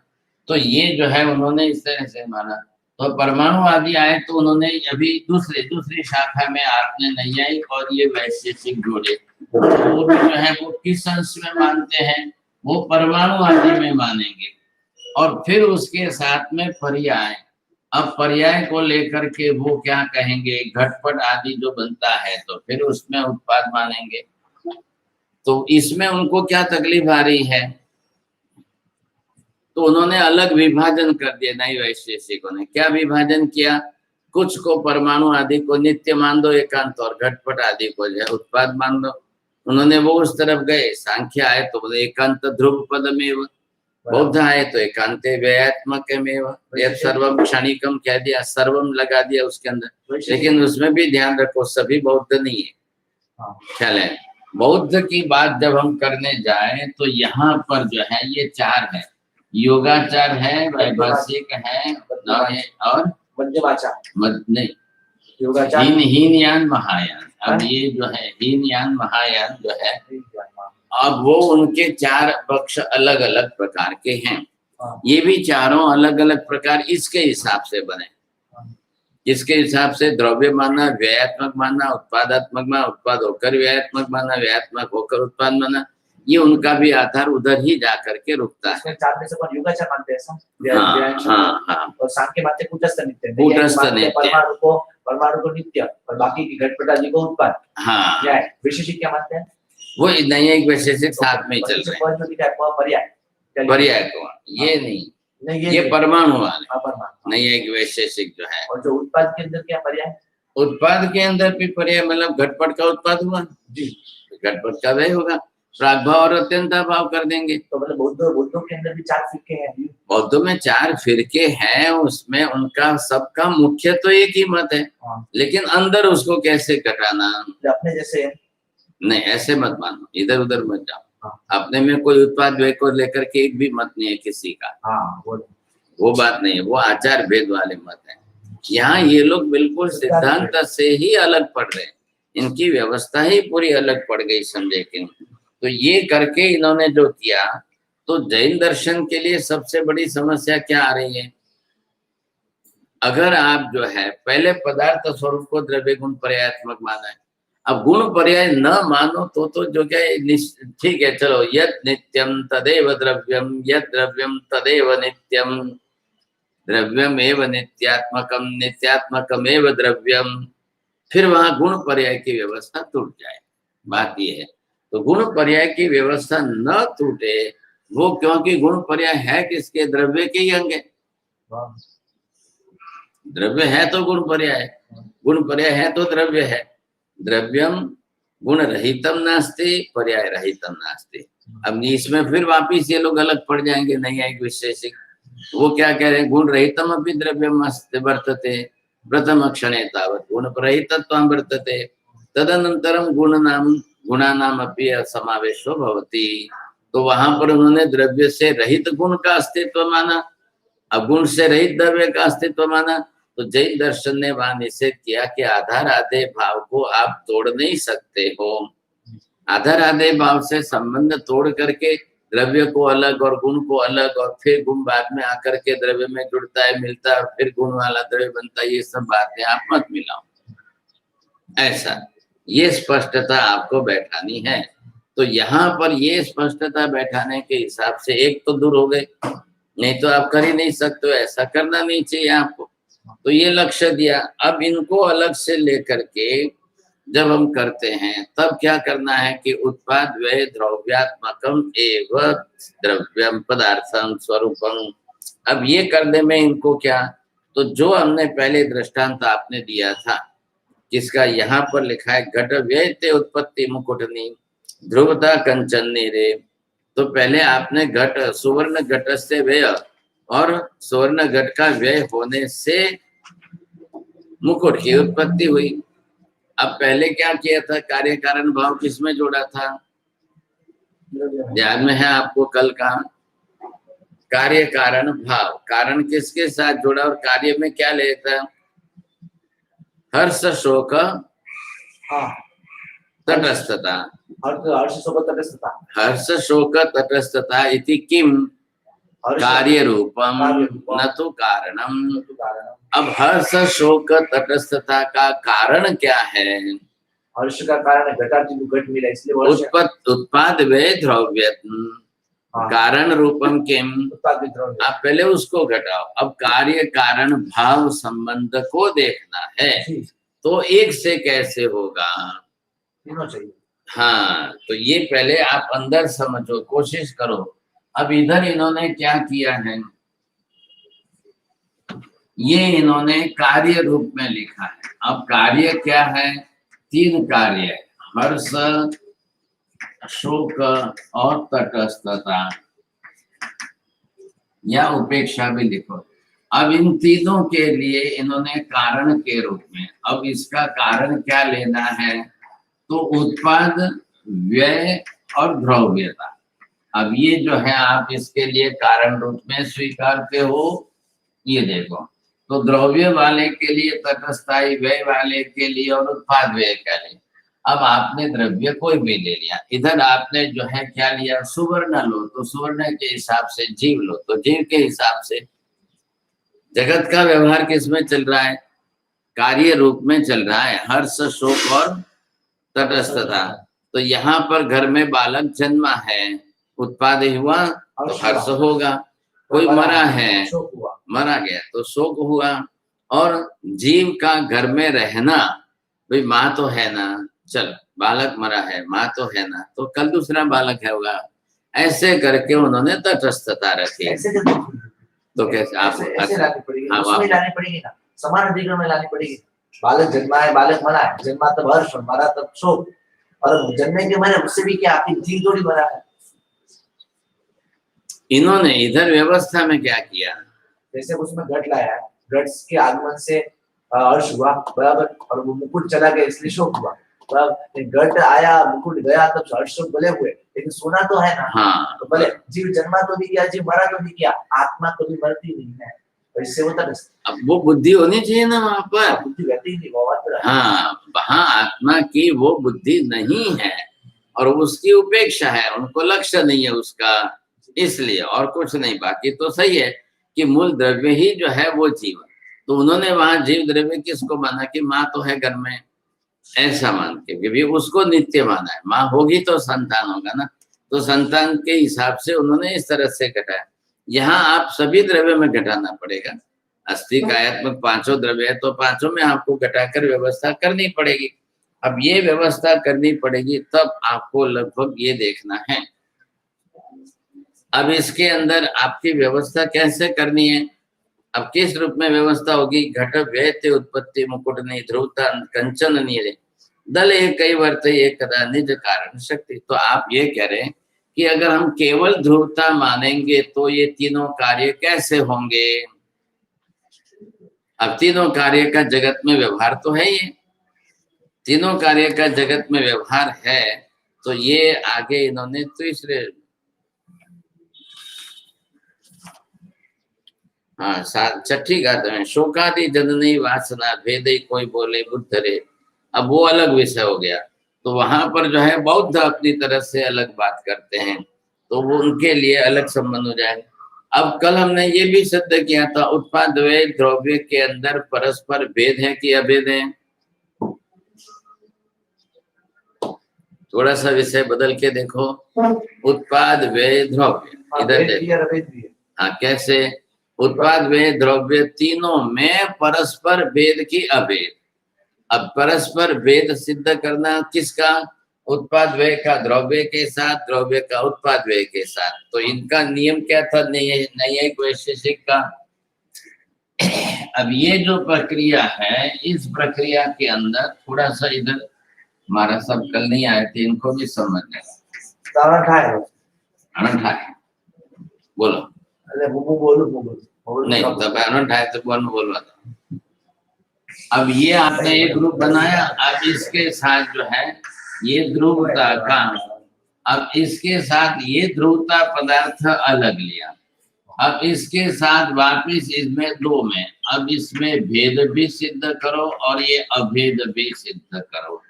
तो ये जो है उन्होंने इस तरह से माना। तो परमाणुवादी आए तो उन्होंने अभी दूसरी शाखा में आपने नैयायिक और ये वैशेषिक जोड़े, तो वो भी जो है वो किस अंश में मानते हैं, वो परमाणुवादी में मानेंगे। और फिर उसके साथ में पर्याय, अब पर्याय को लेकर के वो क्या कहेंगे, घटपट आदि जो बनता है तो फिर उसमें उत्पाद मानेंगे। तो इसमें उनको क्या तकलीफ आ रही है, तो उन्होंने अलग विभाजन कर दिया। नई वैशेषिकों ने क्या विभाजन किया, कुछ को परमाणु आदि को नित्य मान दो एकांत, और घटपट आदि को जो है उत्पाद मान दो। उन्होंने वो उस तरफ गए। सांख्य आए तो बोले एकांत ध्रुव पदमेव, बौद्ध आए तो एकांते व्ययात्मक में, सर्वम क्षणिकम कह दिया, सर्वम लगा दिया उसके अंदर। लेकिन उसमें भी ध्यान रखो सभी बौद्ध नहीं है, ख्याल है। बौद्ध की बात जब हम करने जाए तो यहाँ पर जो है ये चार है, योगाचार है, वैभाषिक है और नहीं योगाचार, हीनयान महायान। अब ये जो है हीनयान महायान जो है, अब वो उनके चार पक्ष अलग अलग प्रकार के हैं। ये भी चारों अलग अलग प्रकार इसके हिसाब से बने, जिसके हिसाब से द्रव्य माना, व्ययात्मक माना, उत्पादात्मक माना, उत्पाद होकर व्ययात्मक माना, व्ययात्मक होकर उत्पाद माना, ये उनका भी आधार उधर ही जा करके रुकता है। चार में से कौन योगाचार मानते हैं? हाँ। और सांख्य मानते कूटस्थ नित्य, कूटस्थ नित्य, परमाणु को नित्य और बाकी की घटपट आदि को उत्पाद। हाँ, विशेषिक क्या मानते हैं? वो नैयायिक वैशेषिक साथ में चल रहे हैं। पर्याय को ये नहीं, ये परमाणु वाले नैयायिक वैशेषिक जो है। और जो उत्पाद के अंदर क्या पर्याय? उत्पाद के अंदर भी पर्याय मतलब घटपट का उत्पाद हुआ जी, घटपट का वही होगा, प्रागभाव और अत्यंताभाव कर देंगे। तो मतलब बौद्धों के अंदर भी चार फिरके हैं। बौद्धों में चार फिरके हैं, उसमें उनका सबका मुख्य तो एक ही मत है, लेकिन अंदर उसको कैसे घटाना, अपने जैसे नहीं ऐसे मत मानो, इधर उधर मत जाओ। अपने में कोई उत्पाद द्वय को लेकर के एक भी मत नहीं है किसी का, वो बात नहीं है, वो आचार भेद वाले मत है। यहाँ ये लोग बिल्कुल सिद्धांत से ही अलग पढ़ रहे हैं, इनकी व्यवस्था ही पूरी अलग पड़ गई समझे कि। तो ये करके इन्होंने जो किया, तो जैन दर्शन के लिए सबसे बड़ी समस्या क्या आ रही है, अगर आप जो है पहले पदार्थ स्वरूप को द्रव्य गुण पर्यायात्मक माना है, अब गुण पर्याय न मानो तो जो क्या ठीक है, चलो यद नित्यम तदेव द्रव्यम, यद द्रव्यम तदेव नित्यम, द्रव्यम एव नित्यात्मकम, नित्यात्मकम एव द्रव्यम, फिर वहां गुण पर्याय की व्यवस्था टूट जाए। बात ये है, तो गुण पर्याय की व्यवस्था न टूटे, वो क्योंकि गुण पर्याय है किसके, द्रव्य के ही अंग है। द्रव्य है तो गुण पर्याय, गुण पर्याय है तो द्रव्य है। द्रव्यम गुण रहितम नास्ति, पर्याय रहितम नास्ति। अब इसमें फिर वापिस ये लोग अलग पड़ जाएंगे, नहीं आएगी वैशेषिक। वो क्या कह रहे हैं, गुण रहितम अपि द्रव्यम वर्तते, प्रथम क्षणे तावत् गुण रहितत्वं वर्तते, तदनन्तरं गुणानाम अपि समावेशो भवति। तो वहां पर उन्होंने द्रव्य से रहित गुण का अस्तित्व माना, अब गुण से रहित द्रव्य का अस्तित्व माना। तो जैन दर्शन ने वहां निषेध किया कि आधार आधे भाव को आप तोड़ नहीं सकते हो। आधार आधे भाव से संबंध तोड़ करके द्रव्य को अलग और गुण को अलग, और फिर गुण बाद में आकर के द्रव्य में जुड़ता है, मिलता है, फिर गुण वाला द्रव्य बनता है, ये सब बातें आप मत मिलाओ। ऐसा ये स्पष्टता आपको बैठानी है। तो यहाँ पर ये स्पष्टता बैठाने के हिसाब से एक तो दूर हो गए, नहीं तो आप कर ही नहीं सकते हो, ऐसा करना नहीं चाहिए आपको। तो ये लक्ष्य दिया। अब इनको अलग से लेकर के जब हम करते हैं तब क्या करना है कि उत्पाद व्यय द्रव्यात्मकम एवं द्रव्यम पदार्थम स्वरूपम। अब ये करने में इनको क्या, तो जो हमने पहले दृष्टांत आपने दिया था, जिसका यहाँ पर लिखा है घट व्यय ते उत्पत्ति मुकुटनी ध्रुवता कंचन रे। तो पहले आपने घट सुवर्ण घट से व्यय और सुवर्ण घट का व्यय होने से मुकुट की उत्पत्ति हुई। अब पहले क्या किया था, कार्य कारण भाव किसमें जोड़ा था, ध्यान में है आपको कल का, कार्य कारण भाव, कारण किसके साथ जोड़ा और कार्य में क्या लेता, हर्ष शोक तटस्थता, हर्ष शोक तटस्थता इति किम कार्य रूपम न तो कारणम। अब हर्ष शोक तटस्थता का कारण क्या है? हर्ष का कारण है घटाती को घट मिला इसलिए वो हर्ष है। उत्पाद वे द्रव्य हाँ, कारण रूपम किम। उत्पाद द्रव्य आप पहले उसको घटाओ, अब कार्य कारण भाव संबंध को देखना है, जी, तो एक से कैसे होगा? तीनों चाहिए। हाँ, तो ये पहले आप अंदर समझो, कोशिश करो। अब इधर इन्होंने क्या किया है, ये इन्होंने कार्य रूप में लिखा है। अब कार्य क्या है? 3 कार्य है, हर्ष, शोक और तटस्थता या उपेक्षा भी लिखो। अब इन तीनों के लिए इन्होंने कारण के रूप में, अब इसका कारण क्या लेना है? तो उत्पाद, व्यय और द्रव्यता। अब ये जो है आप इसके लिए कारण रूप में स्वीकारते हो, ये देखो। तो द्रव्य वाले के लिए तटस्थाई, व्यय वाले के लिए और उत्पाद व्यय के लिए। अब आपने द्रव्य कोई भी ले लिया, इधर आपने जो है क्या लिया, सुवर्ण लो, तो सुवर्ण के हिसाब से जीव लो, तो जीव के हिसाब से जगत का व्यवहार किसमें चल रहा है? कार्य रूप में चल रहा है, हर्ष, शोक और तटस्थता। तो यहाँ पर घर में बालक जन्मा है, उत्पाद हुआ तो हर्ष होगा। कोई मरा है, शोक हुआ, मरा गया तो शोक हुआ। और जीव का घर में रहना, भाई माँ तो है ना, चल बालक मरा है, माँ तो है ना, तो कल दूसरा बालक है होगा। ऐसे करके उन्होंने तटस्थता रखी। ऐसे जब तो कैसे आप ऐसे लानी पड़ेगी, हाँ, उसमें लानी पड़ेगी ना, समान अधिकरण में लानी पड़ेगी। बालक जन्मा है, बालक मरा है, जन्मा तब हर्ष और मरा तब शोक, और जन्मे के मरे उससे भी क्या आपकी जीव थोड़ी मरा है। इन्होंने इधर व्यवस्था में क्या किया, जैसे उसमें घट लाया है, घट के आगमन से हर्ष हुआ बराबर, और वो मुकुट चला गया इसलिए शोक हुआ बराबर। घट आया, मुकुट गया, तब हर्ष शोक भले हुए, लेकिन सोना तो है ना। हाँ, तो भले जीव जन्मा तो भी किया, जीव मरा तो भी किया, आत्मा तो भी मरती नहीं है, तो इससे होता है। अब वो बुद्धि होनी चाहिए ना वहां पर। बुद्धि रहती नहीं, वो बात है। हाँ, वहां आत्मा की वो बुद्धि नहीं है और उसकी उपेक्षा है, उनको लक्ष्य नहीं है उसका, इसलिए और कुछ नहीं। बाकी तो सही है कि मूल द्रव्य ही जो है वो जीव। तो उन्होंने वहां जीव द्रव्य किसको माना कि माँ तो है घर में, ऐसा मान के भी उसको नित्य माना है। माँ होगी तो संतान होगा ना, तो संतान के हिसाब से उन्होंने इस तरह से घटाया। यहाँ आप सभी द्रव्य में घटाना पड़ेगा। अस्थि कायात्मक 5 द्रव्य है, तो 5 में आपको घटाकर व्यवस्था करनी पड़ेगी। अब ये व्यवस्था करनी पड़ेगी, तब आपको लगभग ये देखना है। अब इसके अंदर आपकी व्यवस्था कैसे करनी है, अब किस रूप में व्यवस्था होगी? घट व्यय उत्पत्ति मुकुट नहीं ध्रुवता कंचन नीरे दल एक कई वर्त एक कदा निज कारण शक्ति। तो आप ये कह रहे हैं कि अगर हम केवल ध्रुवता मानेंगे तो ये तीनों कार्य कैसे होंगे? अब तीनों कार्य का जगत में व्यवहार तो है, ये तीनों कार्य का जगत में व्यवहार है, तो ये आगे इन्होंने तीसरे हाँ 6ठी गाथा में शोकादि जननी वासना भेदे कोई बोले बुद्ध रे। अब वो अलग विषय हो गया, तो वहां पर जो है बौद्ध अपनी तरफ से अलग बात करते हैं, तो वो उनके लिए अलग संबंध हो जाएगा। अब कल हमने ये भी सिद्ध किया था, उत्पाद व्यय द्रव्य के अंदर परस्पर भेद है कि अभेद है? थोड़ा सा विषय बदल के देखो, उत्पाद व्यय द्रव्य इधर देखो। हाँ, कैसे? उत्पाद व्यय द्रव्य तीनों में परस्पर भेद की अभेद। अब परस्पर भेद सिद्ध करना किसका? उत्पाद व्यय का द्रव्य के साथ, द्रव्य का उत्पाद व्यय के साथ। तो इनका नियम क्या था न्यायिक वैशेषिक का? अब ये जो प्रक्रिया है, इस प्रक्रिया के अंदर थोड़ा सा इधर हमारा सब कल नहीं आए थे, इनको भी समझना है। बोलो नहीं, तब तो बोलवा था। अब ये आपने एक ग्रुप बनाया, अब इसके साथ जो है ये ध्रुवता का, अब इसके साथ ये ध्रुवता पदार्थ अलग लिया, अब इसके साथ वापिस इसमें 2 में, अब इसमें भेद भी सिद्ध करो और ये अभेद भी सिद्ध करो।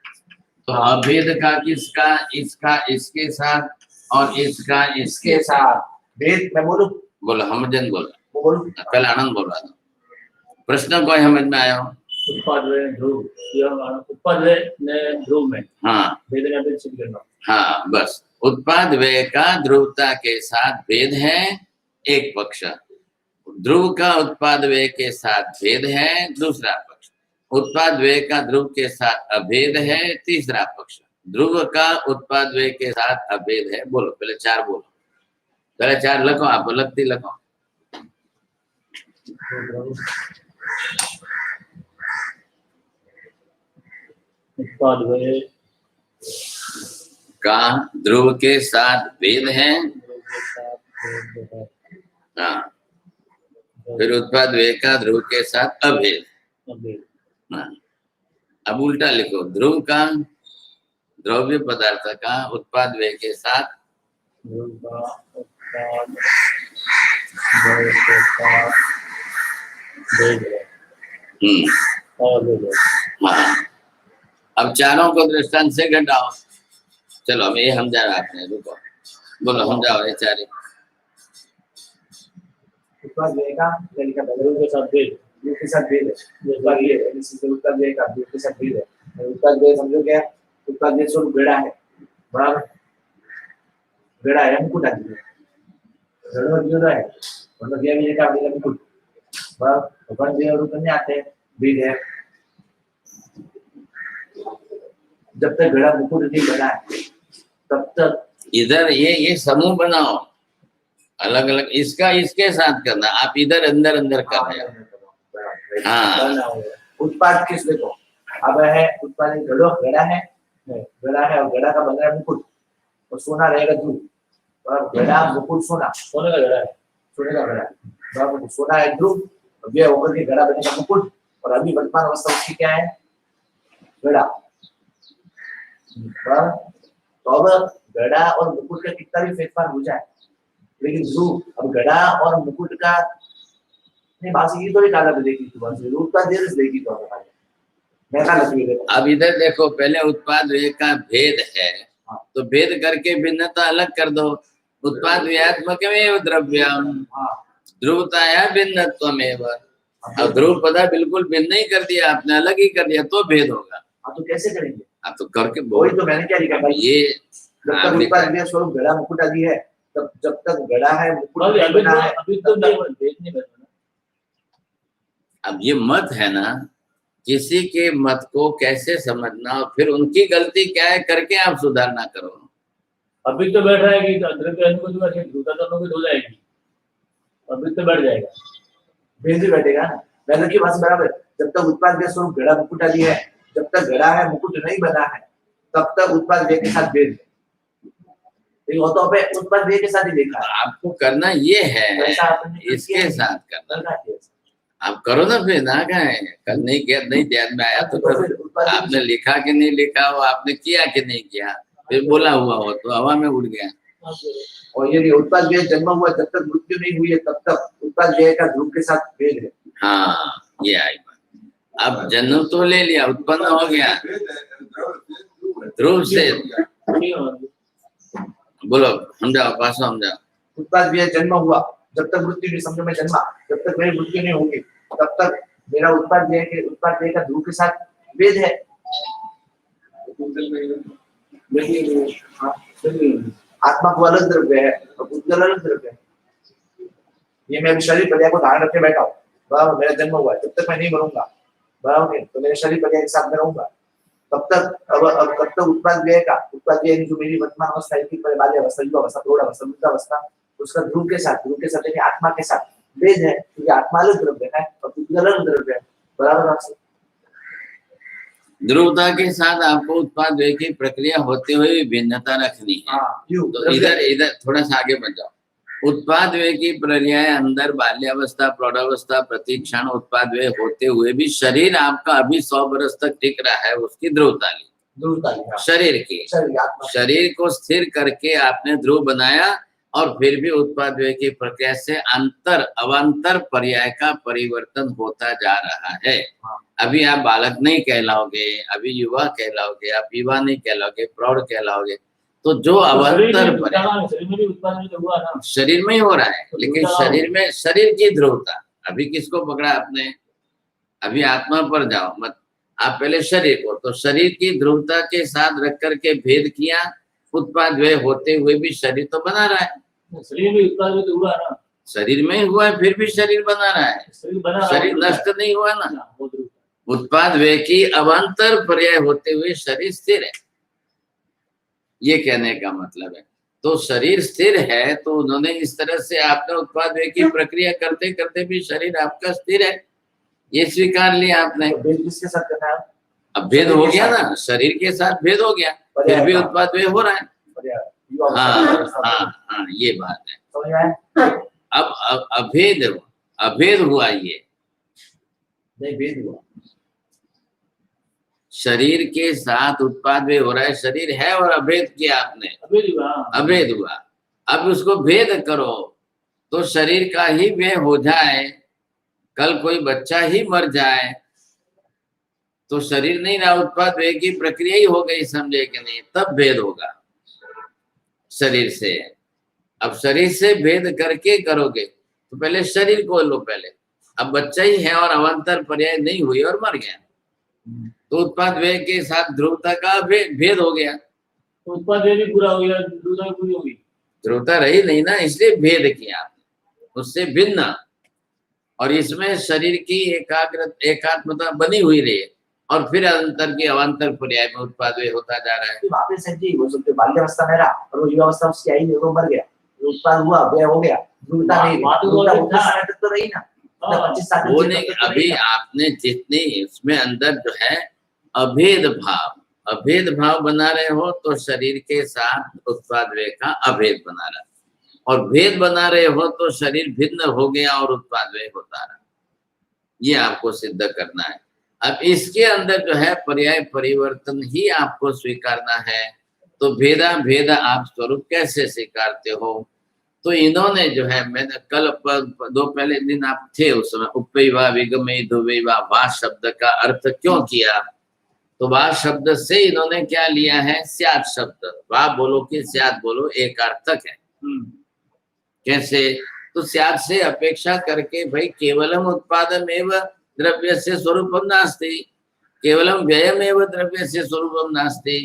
तो अभेद का किसका? इसका इसके साथ और इसका इसके साथ। भेद मैं बोलूं? बोलो, हमजन बोलो, बोलूं? पहले आनंद बोल रहा था। प्रश्न कोई समझ में आया हो? उत्पाद वे ध्रुव, यह उत्पाद वे ने ध्रुव में हाँ भेद ने भेद सिद्ध करना। हाँ, बस उत्पाद व्यय का ध्रुवता के साथ भेद है एक पक्ष, ध्रुव का उत्पाद व्यय के साथ भेद है दूसरा पक्ष, उत्पाद व्यय का ध्रुव के साथ अभेद है तीसरा पक्ष, ध्रुव का उत्पाद व्यय के साथ अभेद है। बोलो पहले चार बोलो, पहले चार लिखो, आप लगती लिखो। उत्पाद वे का ध्रुव के साथ भेद है, ध्रुव के साथ भेद है। हाँ, फिर उत्पाद व्यय का ध्रुव के साथ अभेद। अभेद। हाँ, अब उल्टा लिखो, ध्रुव का द्रव्य पदार्थ का उत्पाद व्यय के साथ ध्रुव का उत्पाद वे के साथ भेद है और भेद है। हाँ, अब चारों को दृष्टांत से घटाओ। चलो अब ये समझा रहा आपने, रुको बोलो समझाओ ये चारे। उत्पाद व्यय का लिखा था, ध्रुव के साथ भेद, ध्रुव के साथ भेद है। उत्पाद व्यय है, इससे उत्पाद व्यय का ध्रुव के साथ भेद है। उत्पाद व्यय समझो क्या? उत्पाद व्यय स्वरूप गड़ा है, बराबर? गड़ा है, मुकुट आदि है, गड़ा दियो है, मतलब ये भी का मुकुट, बराबर? अपन व्यय और उत्पन्न आते हैं, भेद है। जब तक गड़ा मुकुट नहीं बना है तब तक इधर ये समूह बनाओ अलग अलग, इसका इसके साथ करना, आप इधर अंदर अंदर कर रहे हो। हाँ, उत्पाद किस देखो, अब है उत्पाद गड़ा है, गड़ा है और गड़ा का बन रहा है मुकुट, और सोना रहेगा ध्रुव, और गड़ा मुकुट सोना, सोने का गड़ा है, सोने का गड़ा है, बराबर? सोना है ध्रुव, ये होकर के गड़ा बनेगा मुकुट, और अभी वर्तमान अवस्था उसकी क्या है? गड़ा, बराबर? तो अब गड़ा और मुकुट का कितना भी फेरफार हो जाए, लेकिन ध्रुव अब गड़ा और मुकुट का नहीं, बासी की तो एक आदत देखी थी, बासी रूप का देर देखी तो मैं क्या लगी है। अब इधर देखो, पहले उत्पाद व्यय का भेद है, तो भेद करके भिन्नता अलग कर दो। उत्पाद व्ययात्मकमेव द्रव्यम, ध्रुवताया भिन्नत्वमेव। अब ध्रुव पदा बिल्कुल भिन्न नहीं कर दिया आपने, अलग ही कर दिया, तो भेद होगा। अब तो कैसे करेंगे? अब तो करके वही तो मैंने क्या लिखा भाई, ये जब तक उत्पाद व्यय स्वरूप गड़ा मुकुट आदि है, तब जब तक गड़ा है मुकुट अभी नहीं बना है, अभी तो भेद नहीं बना। अब ये मत है ना, किसी के मत को कैसे समझना और फिर उनकी गलती क्या है करके आप सुधारना करो। अभी तो बैठ रहा है कि द्रव्य अनुगत का ध्रुवता तो अनुगत हो जाएगी, अभी तो बैठ जाएगा, भेद भी बैठेगा ना। मैंने की बात बराबर, जब तक उत्पाद व्यय स्वरूप गड़ा मुकुट आदि है, जब तक गड़ा है मुकुट नहीं बना है, तब तक उत्पाद व्यय के साथ भेद है। लेकिन वो तो पे उत्पाद व्यय के साथ ही देखा है। आपको करना ये है, ऐसा आपने इसके साथ करना। करना चाहिए। आप करो ना, फिर ना कहे कल नहीं किया, नहीं ध्यान में आया तो फिर आपने लिखा कि नहीं लिखा, वो आपने किया कि नहीं किया, फिर बोला हुआ हो तो हवा में उड़ गया। और ये उत्पाद व्यय जन्म हुआ जब तक मृत्यु नहीं हुई है, तब तक उत्पाद व्यय का ध्रुव के साथ भेद है। हाँ, ये आई बात। अब जन्म तो ले लिया, उत्पन्न हो गया ध्रुव से। बोलो समझाओ, पासो समझाओ। उत्पाद व्यय जन्म हुआ जब तक मृत्यु नहीं, समझो मैं जन्मा, जब तक मेरी मृत्यु नहीं होगी तब तक मेरा उत्पाद व्यय का ध्रुव के साथ भेद है। आत्मा को अलग द्रव्य है और भूतल अलग द्रव्य है। ये मैं अभी शरीर प्रज्ञा को धारण रखे बैठा हूँ, बराबर? मेरा जन्म हुआ है, जब तक मैं नहीं मरूंगा, बराबर, तो मेरे शरीर प्रज्ञा के साथ में रहूंगा, तब तक अब कब तक उत्पाद व्यय जो मेरी वर्तमान अवस्था है, बाल्य अवस्था, युवा अवस्था, प्रौढ़ अवस्था, वृद्धावस्था, उसका ध्रुव के साथ यानी आत्मा के साथ भेद है, क्योंकि आत्मा अलग द्रव्य है और भूतल अलग द्रव्य है, बराबर? आपसे ध्रुवता के साथ आपको उत्पाद व्यय की प्रक्रिया होते हुए भिन्नता रखनी है। तो इधर थोड़ा सा आगे बढ़ जाओ। उत्पाद व्यय की प्रक्रिया अंदर बाल्यावस्था, प्रौढ़ावस्था, प्रतिक्षण उत्पाद व्यय होते हुए भी शरीर आपका अभी 100 वर्ष तक टिक रहा है, उसकी ध्रुवता शरीर की, शरीर को स्थिर करके आपने ध्रुव बनाया, और फिर भी उत्पाद व्यय की प्रक्रिया से अवांतर पर्याय का परिवर्तन होता जा रहा है। अभी आप बालक नहीं कहलाओगे, अभी युवा कहलाओगे, आप युवा नहीं कहलाओगे, प्रौढ़ कहलाओगे। तो जो अवांतर शरीर में ही हो रहा है, लेकिन शरीर की ध्रुवता, अभी किसको पकड़ा आपने? अभी आत्मा पर जाओ मत। आप पहले शरीर को, तो शरीर की ध्रुवता के साथ रख करके भेद किया, उत्पाद व्यय होते हुए भी शरीर तो बना रहा है। शरीर में उत्पाद भी तो हुआ ना, शरीर में ही हुआ है, फिर भी शरीर बना रहा है। शरीर बना, शरीर नष्ट नहीं हुआ ना। हाँ, वो ध्रुव। उत्पाद व्यय की अवान्तर पर्याय होते हुए शरीर स्थिर है, ये कहने का मतलब है। तो शरीर स्थिर है, तो उन्होंने इस तरह से आपने उत्पाद व्यय की प्रक्रिया करते करते भी शरीर आपका स्थिर है, ये स्वीकार लिया आपने। तो भेद किसके साथ करना है? अब भेद हो गया ना, शरीर के साथ भेद हो गया, फिर भी उत्पाद व्यय हो रहा है। हाँ, ये बात है। समझ में आया? अब अभेद हुआ, ये नहीं, भेद हुआ। शरीर के साथ उत्पाद व्यय हो रहा है, शरीर है और अभेद किया आपने, अभेद हुआ। अब उसको भेद करो तो शरीर का ही व्यय हो जाए, कल कोई बच्चा ही मर जाए तो शरीर नहीं रहा, उत्पाद व्यय की प्रक्रिया ही हो गई, समझे कि नहीं? तब भेद होगा शरीर से। अब शरीर से भेद करके करोगे तो पहले शरीर को लो पहले। अब बच्चा ही है और अवान्तर पर्याय नहीं हुई और मर गया, तो उत्पाद व्यय के साथ ध्रुवता का भेद हो गया, तो उत्पाद व्यय भी पूरा हो गया, ध्रुवता भी पूरी होगी। ध्रुवता रही नहीं ना, इसलिए भेद किया उससे भिन्न। और इसमें शरीर की एकात्मता बनी हुई रही और फिर अंतर की अवान्तर पर्याय में उत्पाद व्यय होता जा रहा है। वापस है जी, वो जो बाल्यावस्था में रहा और वो युवावस्था उसकी आई नहीं, वो मर गया, उत्पाद हुआ, व्यय हो गया, ध्रुवता नहीं, तो रही ना। 25 साल वो नहीं, अभी आपने जितनी इसमें अंदर जो है अभेद भाव बना रहे हो, तो शरीर के साथ उत्पाद व्यय का अभेद बना रहा, और भेद बना रहे हो तो शरीर भिन्न हो गया और उत्पाद व्यय होता रहा। ये आपको सिद्ध करना है। अब इसके अंदर जो है पर्याय परिवर्तन ही आपको स्वीकारना है। तो भेदा आप स्वरूप कैसे स्वीकारते हो? तो इन्होंने जो है, मैंने कल दो पहले दिन आप थे उस समय, उपैवा विगमे दुवैवा, वा शब्द का अर्थ क्यों किया? तो वा शब्द से इन्होंने क्या लिया है? स्यात् शब्द। वा बोलो कि स्यात् बोलो, एक अर्थक है। कैसे? तो स्यात् से अपेक्षा करके भाई केवलम उत्पादमेव द्रव्यस्य स्वरूपम नास्ति, केवलम व्ययमेव द्रव्यस्य स्वरूपम नास्ति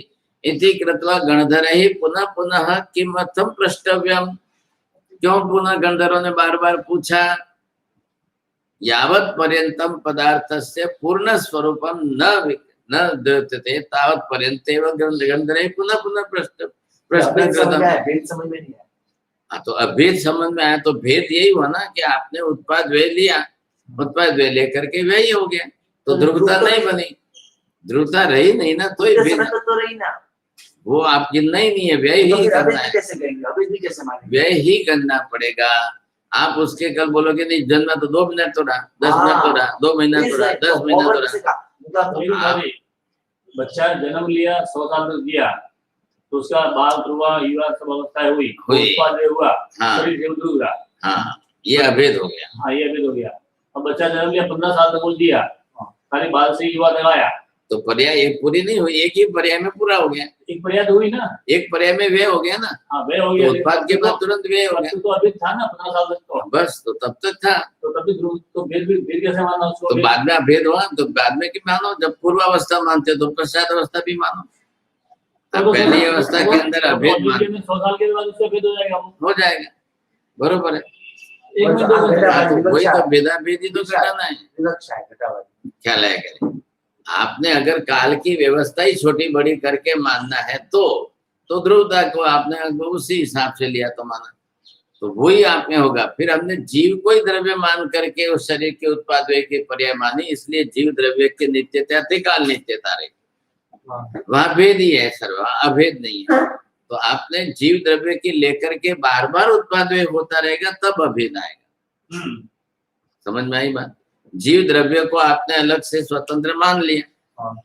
इति कृत्वा गणधरैः पुनः पुनः किमर्थं प्रष्टव्यम। क्यों पुनः गणधरों ने बार बार पूछा? यावत् पर्यंतम पदार्थस्य पूर्ण स्वरूपम न द्योत्यते तावत् पर्यन्तेव गणधरैः पुनः पुनः प्रश्न भेद समझ में नहीं आया। तो अभेद समझ में आया, तो भेद यही हुआ ना कि आपने उत्पाद व्यय लिया, उत्पाद व्यय लेकर के व्यय हो गया, तो ध्रुवता नहीं बनी, ध्रुवता रही नहीं ना, तो ही भेद तो रही ना, वो आप गिनना ही नहीं है, व्यय ही करना है, कैसे कहेंगे? अभी भी कैसे मानेंगे? व्यय ही करना पड़ेगा। आप उसके कल बोलोगे नहीं जन्म तो 2 मिनट तो रहा, 10 मिनट तो रहा, 2 महीना तो रहा, 10 महीना तो रहा। बच्चा जन्म लिया, 100 साल तक जिया, तो उसका बाल ध्रुवा युवा सब अवस्थाएं हुई, उत्पाद हुआ, शरीर से उधर हुआ। हाँ, ये अभेद हो गया। हाँ, ये अभेद हो गया। अब बच्चा जन्म लिया, 15 साल तक बोल दिया, खाली बाल से युवा तक आया, तो पर्याय एक पूरी नहीं हुई, एक ही पर्याय में पूरा हो गया। एक पर्याय तो हुई ना, एक पर्याय में व्यय हो गया ना। हाँ, व्यय हो गया, तो उत्पाद के बाद तुरंत व्यय हो गया। तो अभी था ना 15 साल तक, तो बस, तो तब तक था, तो तभी तो भेद कैसे मानना उसको? तो बाद में अभेद हुआ, तो बाद में क्यों मानो? जब पूर्वावस्था मानते तो पश्चात अवस्था भी मानो। तो पहली अवस्था के अंदर अभेद मान, 100 साल के बाद उसका भेद हो जाएगा, हो जाएगा, बरोबर है। एक में दो वही तो भेदा भेदी तो घटाना है, क्या लगेगा? आपने अगर काल की व्यवस्था ही छोटी बड़ी करके मानना है तो ध्रुवता को आपने उसी हिसाब से लिया तो माना, तो वही आप में होगा। फिर हमने जीव को ही द्रव्य मान करके उस शरीर के उत्पाद के पर्याय मानी, इसलिए जीव द्रव्य की नित्यता त्रिकाल नित्यता रही, वहां भेद ही है सर, वहां अभेद नहीं है। तो आपने जीव द्रव्य की लेकर के बार बार उत्पाद होता रहेगा, तब अभेद आएगा। समझ में आई बात? जीव द्रव्य को आपने अलग से स्वतंत्र मान लिया,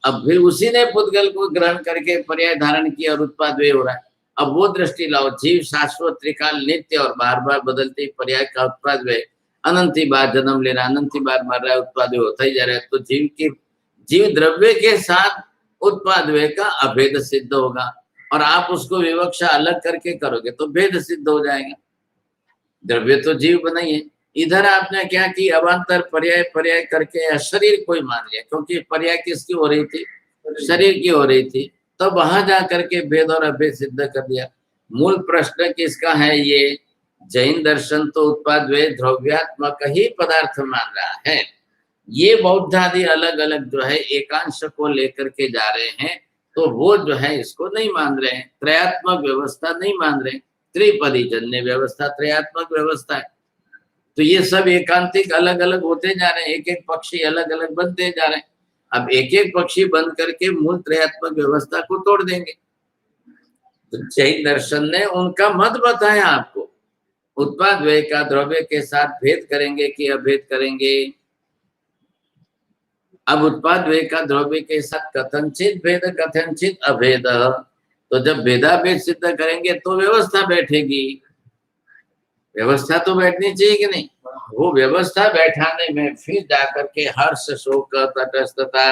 अब फिर उसी ने पुद्गल को ग्रहण करके पर्याय धारण किया और उत्पाद हो रहा है। अब वो दृष्टि लाओ, जीव शाश्वत त्रिकाल नित्य और बार बार बदलते पर्याय का उत्पाद अनंती बार जन्म ले रहा है, अनंती बार मर रहा है, उत्पाद होता ही जा रहा है। तो जीव द्रव्य के साथ उत्पाद का अभेद सिद्ध होगा, और आप उसको विवक्षा अलग करके करोगे तो भेद सिद्ध हो जाएगा। द्रव्य तो जीव बना ही है, इधर आपने क्या की, अवान्तर पर्याय पर्याय करके शरीर को ही मान लिया, क्योंकि पर्याय किसकी हो रही थी, शरीर की हो रही थी। तो वहां जा करके भेद और अभेद सिद्ध कर दिया। मूल प्रश्न किसका है, ये जैन दर्शन तो उत्पाद वे द्रव्यात्मक ही पदार्थ मान रहा है। ये बौद्ध आदि अलग अलग जो है एकांश को लेकर के जा रहे हैं, तो वो जो है इसको नहीं मान रहे हैं, त्रयात्मक व्यवस्था नहीं मान रहे। त्रिपदी जन्य व्यवस्था त्रयात्मक व्यवस्था है। तो ये सब एकांतिक अलग अलग होते जा रहे हैं, एक एक पक्षी अलग अलग बनते जा रहे हैं। अब एक एक पक्षी बन करके मूल त्रयात्मक व्यवस्था को तोड़ देंगे। तो जैन दर्शन ने उनका मत बताया आपको, उत्पाद व्यय का द्रव्य के साथ भेद करेंगे कि अभेद करेंगे। अब उत्पाद व्यय का द्रव्य के साथ कथनचित भेद कथनचित अभेद, तो जब भेदाभेद सिद्ध करेंगे तो व्यवस्था बैठेगी। व्यवस्था तो बैठनी चाहिए कि नहीं। वो व्यवस्था बैठाने में फिर जाकर के हर्ष शोक तटस्थता,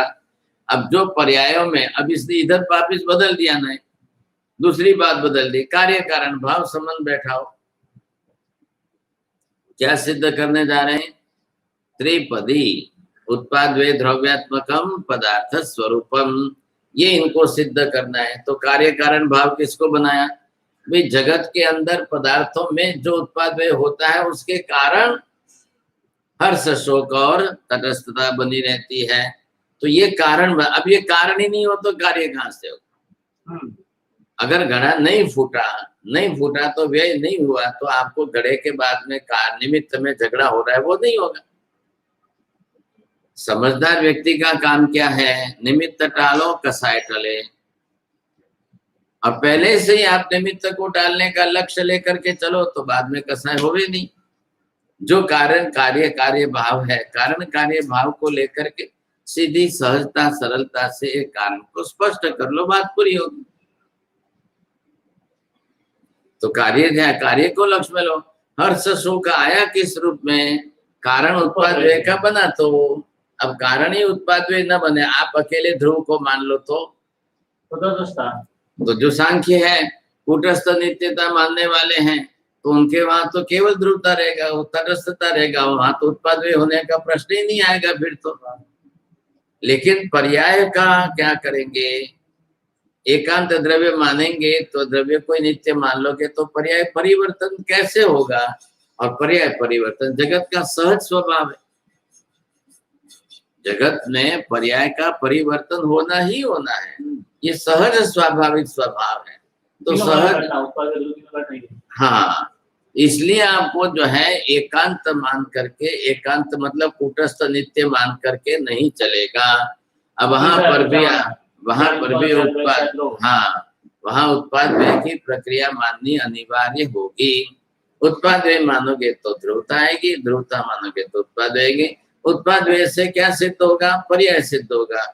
अब जो पर्यायों में अब इसने इधर वापिस बदल दिया ना, दूसरी बात बदल दी, कार्य कारण भाव संबंध बैठाओ। क्या सिद्ध करने जा रहे हैं, त्रिपदी उत्पाद वे द्रव्यात्मकम पदार्थ स्वरूपम, ये इनको सिद्ध करना है। तो कार्य कारण भाव किसको बनाया भाई, जगत के अंदर पदार्थों में जो उत्पाद वे होता है उसके कारण हर्ष शोक और तटस्थता बनी रहती है। तो ये कारण, अब ये कारण ही नहीं हो तो कार्य कहां से हो। अगर घड़ा नहीं फूटा तो व्यय नहीं हुआ, तो आपको घड़े के बाद में निमित्त में झगड़ा हो रहा है वो नहीं होगा। समझदार व्यक्ति का काम क्या है, निमित्त टालो कसाय टले। अब पहले से ही आप निमित्त को टालने का लक्ष्य लेकर के चलो तो बाद में कसाय होवे नहीं। जो कारण कार्य भाव है, कारण कार्य भाव को लेकर के सीधी सहजता सरलता से एक कारण को स्पष्ट कर लो, बात पूरी होगी। तो कार्य को लक्ष्य में लो। हर्ष शोक आया किस रूप में, कारण उत्पाद व्यय का बना, तो अब कारण ही उत्पाद व्यय न बने, आप अकेले ध्रुव को मान लो तो जो सांख्य है कूटस्थ नित्यता मानने वाले हैं, तो उनके वहां तो केवल ध्रुवता रहेगा, तटस्थता रहेगा, वहां तो उत्पाद व्यय होने का प्रश्न ही नहीं आएगा फिर तो। लेकिन पर्याय का क्या करेंगे, एकांत द्रव्य मानेंगे तो द्रव्य को नित्य मान लोगे तो पर्याय परिवर्तन कैसे होगा। और पर्याय परिवर्तन जगत का सहज स्वभाव है, जगत में पर्याय का परिवर्तन होना ही होना है, ये सहज स्वाभाविक स्वभाव है। तो सहज, हाँ, इसलिए आपको जो है एकांत मान करके, एकांत मतलब कूटस्थ नित्य मान करके नहीं चलेगा। अब वहां पर भी उत्पाद, हाँ, वहां उत्पाद व्यय की प्रक्रिया माननी अनिवार्य होगी। उत्पाद व्यय मानोगे तो ध्रुवता आएगी, ध्रुवता मानोगे तो उत्पाद व्यय। उत्पाद व्यय से क्या सिद्ध होगा, पर्याय सिद्ध होगा,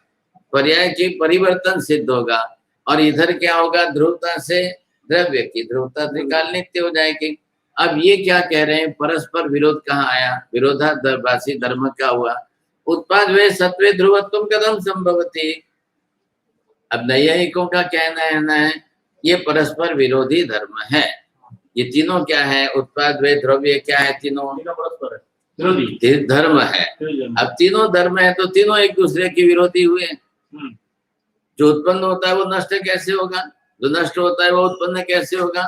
पर्याय की परिवर्तन सिद्ध होगा। और इधर क्या होगा, ध्रुवता से द्रव्य की ध्रुवता त्रिकाल नित्य हो जाएगी। अब ये क्या कह रहे हैं, परस्पर विरोध कहाँ आया, विरोधाभासी धर्म का हुआ। उत्पाद व्यय सत्वे ध्रुवत्वम कथम संभवति। अब नैयायिकों का कहना है ये परस्पर विरोधी धर्म है। ये तीनों क्या है, उत्पाद व्यय द्रव्य क्या है, तीनों परस्पर विरोधी धर्म है। अब तीनों धर्म है तो तीनों एक दूसरे की विरोधी हुए। जो उत्पन्न होता है वो नष्ट कैसे होगा, जो नष्ट होता है वो उत्पन्न कैसे होगा।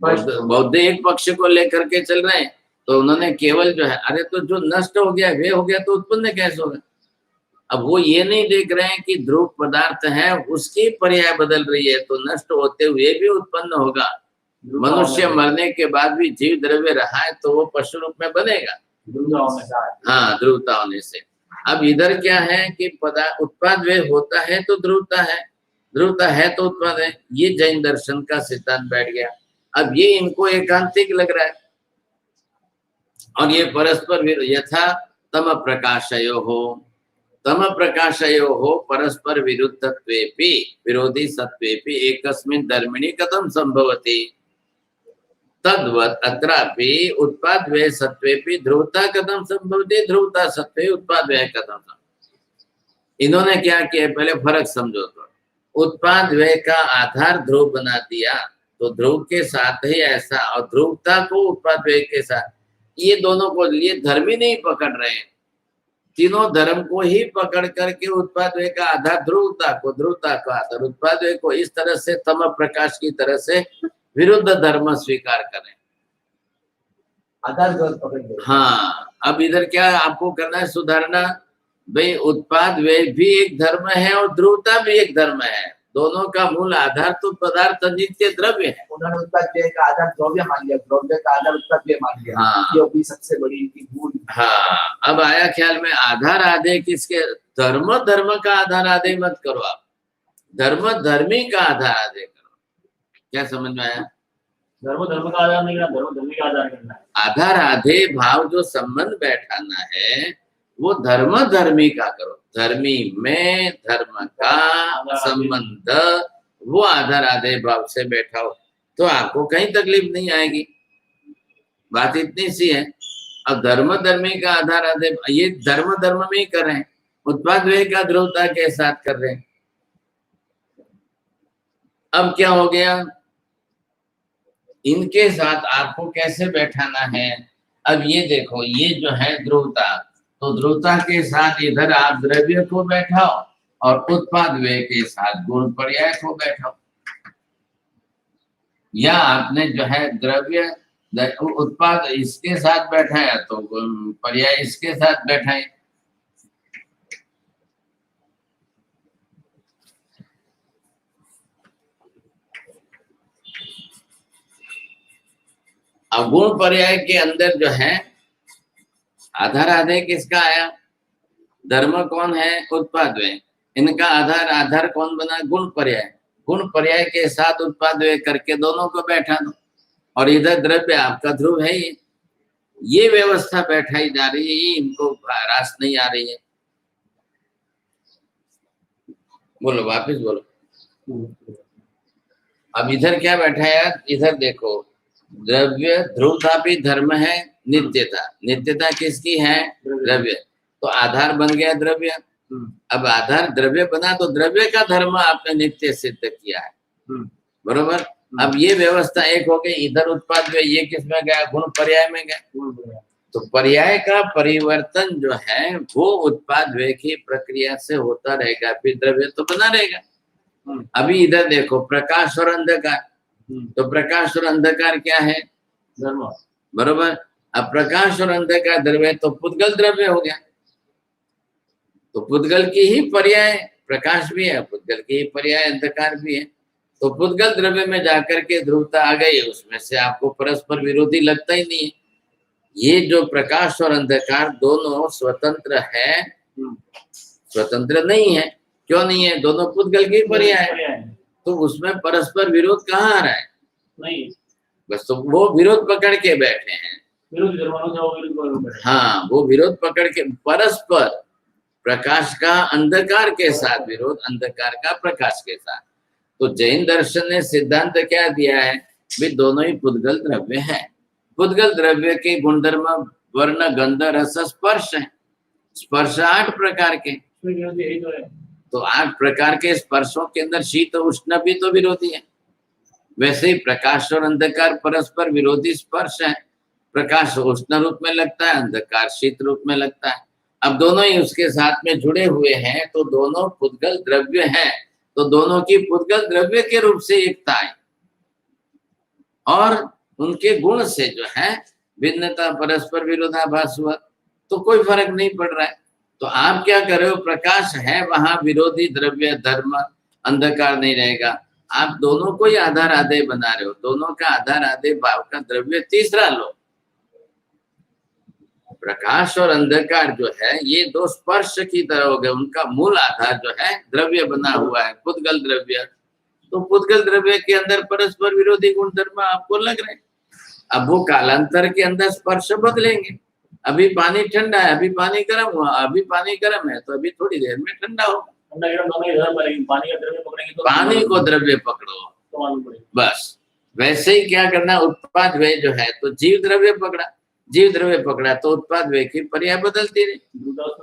बौद्ध एक पक्ष को लेकर के चल रहे हैं, तो उन्होंने केवल जो है, अरे तो जो नष्ट हो गया वे हो गया तो उत्पन्न कैसे होगा। अब वो ये नहीं देख रहे हैं कि ध्रुव पदार्थ है उसकी पर्याय बदल रही है, तो नष्ट होते हुए भी उत्पन्न होगा। मनुष्य मरने के बाद भी जीव द्रव्य रहा है तो वो पशु रूप में बनेगा, हाँ, ध्रुवता होने से। अब इधर क्या है कि उत्पाद व्यय होता है तो ध्रुवता है, ध्रुवता है तो उत्पाद है। ये जैन दर्शन का सिद्धांत बैठ गया। अब ये इनको एकांतिक लग रहा है। और ये परस्पर यथा तम प्रकाशयो हो परस्पर विरुद्धत्वेपि विरोधी सत्वेपि एकस्मिन् धर्मिणि कथम संभवति तद्वत् अत्रापि उत्पाद व्यय सत्वेपि ध्रुवता कथम संभवति ध्रुवता सत्वे उत्पाद व्यय कथम संभवति। इन्होंने क्या किया, पहले फर्क समझो। तो उत्पाद व्यय का आधार ध्रुव बना दिया, तो ध्रुव के साथ ही ऐसा, और ध्रुवता को उत्पाद व्यय के साथ, ये दोनों को ये धर्म ही नहीं पकड़ रहे हैं। तीनों धर्म को ही पकड़ करके उत्पादय का आधार ध्रुवता को आधार उत्पादय को इस तरह से तम प्रकाश की तरह से विरुद्ध धर्म स्वीकार करें। आधार गलत पकड़ गए। हाँ, अब इधर क्या आपको करना है, सुधारना। भाई उत्पाद वे भी एक धर्म है और ध्रुवता भी एक धर्म है। दोनों का मूल आधार तो पदार्थ नित्य द्रव्य है। उन्होंने उत्पाद व्यय का आधार द्रव्य मान लिया, द्रव्य का आधार उत्पाद व्यय मान लिया। हाँ। ये भी सबसे बड़ी इनकी भूल। हाँ, अब आया ख्याल में आधार आधे किसके, धर्म का आधार आधे मत करो आप, धर्मी का आधार आधे करो। क्या समझ में आया? धर्म का आधार नहीं करना, धर्मी का आधार करना है। आधार आधे भाव जो संबंध बैठाना है वो धर्मी का करो। धर्मी में धर्म का संबंध वो आधार आधे भाव से बैठाओ तो आपको कहीं तकलीफ नहीं आएगी। बात इतनी सी है। अब धर्मी का आधार आधे, ये धर्म में ही कर रहे हैं, उत्पाद व्यय का ध्रुवता के साथ कर रहे हैं। अब क्या हो गया, इनके साथ आपको कैसे बैठाना है? अब ये देखो, ये जो है ध्रुवता, तो ध्रुवता के साथ इधर आप द्रव्य को बैठाओ और उत्पाद व्यय के साथ गुण पर्याय को बैठाओ। या आपने जो है द्रव्य उत्पाद इसके साथ बैठाया तो पर्याय इसके साथ बैठाए। अब गुण पर्याय के अंदर जो है आधार आधे किसका आया? धर्म कौन है? उत्पाद व्यय। इनका आधार कौन बना? गुण पर्याय। गुण पर्याय के साथ उत्पाद व्यय करके दोनों को बैठा दो और इधर द्रव्य आपका ध्रुव है। ये व्यवस्था बैठाई जा रही है, ये इनको रास नहीं आ रही है। बोलो, वापिस बोलो। अब इधर क्या बैठाया? इधर देखो, द्रव्य ध्रुवता भी धर्म है, नित्यता किसकी है? द्रव्य। तो आधार बन गया द्रव्य। अब आधार द्रव्य बना तो द्रव्य का धर्म आपने नित्य सिद्ध किया है, बरोबर। अब ये व्यवस्था एक हो गई। इधर उत्पाद व्यय, ये किस में गया? गुण पर्याय में गया। तो पर्याय का परिवर्तन जो है वो उत्पाद व्यय की प्रक्रिया से होता रहेगा, फिर द्रव्य तो बना रहेगा। अभी इधर देखो, प्रकाश और अंधकार, तो प्रकाश और अंधकार क्या है? धर्म, बरोबर। अब प्रकाश और अंधकार द्रव्य तो पुद्गल द्रव्य हो गया। तो पुद्गल की ही पर्याय प्रकाश भी है, पुद्गल की ही पर्याय अंधकार भी है। तो पुद्गल द्रव्य में जाकर के ध्रुवता आ गई, उसमें से आपको परस्पर विरोधी लगता ही नहीं है। ये जो प्रकाश और अंधकार दोनों स्वतंत्र है, स्वतंत्र नहीं है। क्यों नहीं है? दोनों पुद्गल की पर्याय है, तो उसमें परस्पर विरोध कहाँ आ रहा है? नहीं, बस तो वो विरोध पकड़ के बैठे हैं। हाँ, वो विरोध पकड़ के परस्पर, प्रकाश का अंधकार के साथ विरोध, अंधकार का प्रकाश के साथ। तो जैन दर्शन ने सिद्धांत क्या दिया है? भी दोनों ही पुद्गल द्रव्य है। पुद्गल द्रव्य के गुणधर्म वर्ण गंध रस स्पर्श है। स्पर्श 8 प्रकार के, तो 8 प्रकार के स्पर्शों के अंदर शीत उष्ण भी तो विरोधी है। वैसे ही प्रकाश और अंधकार परस्पर विरोधी स्पर्श है। प्रकाश उष्ण रूप में लगता है, अंधकार शीत रूप में लगता है। अब दोनों ही उसके साथ में जुड़े हुए हैं, तो दोनों पुद्गल द्रव्य है। तो दोनों की पुद्गल द्रव्य के रूप से एकता है और उनके गुण से जो है भिन्नता, परस्पर विरोधाभास हुआ, तो कोई फर्क नहीं पड़ रहा है। तो आप क्या कर रहे हो? प्रकाश है वहां विरोधी द्रव्य धर्म, अंधकार नहीं रहेगा। आप दोनों को ही आधार आधे बना रहे हो, दोनों का आधार आधे भाव का द्रव्य तीसरा लो। प्रकाश और अंधकार जो है ये दो स्पर्श की तरह हो गए, उनका मूल आधार जो है द्रव्य बना हुआ है, पुद्गल द्रव्य। तो पुद्गल द्रव्य के अंदर परस्पर विरोधी गुण धर्म आपको लग रहे हैं। अब वो कालांतर के अंदर स्पर्श बदलेंगे। अभी पानी ठंडा है, अभी पानी गर्म हुआ, अभी पानी गर्म है, तो अभी थोड़ी देर में ठंडा होगा। पानी को द्रव्य पकड़ो, बस। वैसे ही क्या करना, उत्पाद व्यय जो है तो जीव द्रव्य पकड़ा, जीव द्रव्य पकड़ा तो उत्पाद व्यय की पर्याय बदलती रही।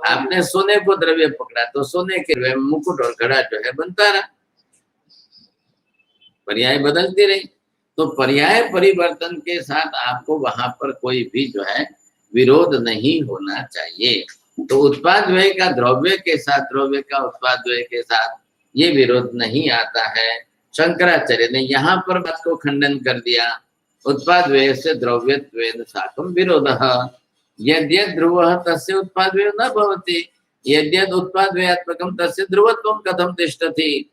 आपने सोने को द्रव्य पकड़ा तो सोने के मुकुट और घड़ा जो है बनता रहा, पर्याय बदलती रही। तो पर्याय परिवर्तन के साथ आपको वहां पर कोई भी जो है विरोध नहीं होना चाहिए। तो उत्पाद व्यय का द्रव्य के साथ, द्रव्य का उत्पाद व्यय के साथ ये विरोध नहीं आता है। शंकराचार्य ने यहाँ पर बात को खंडन कर दिया। उत्पाद व्यय से द्रव्यत्वेन साकं विरोधः, यद्यद् ध्रुवः तस्य उत्पाद व्ययो न भवति, यद्यद् उत्पाद व्ययात्मकं तस्य ध्रुवत्वं कथं तिष्ठति।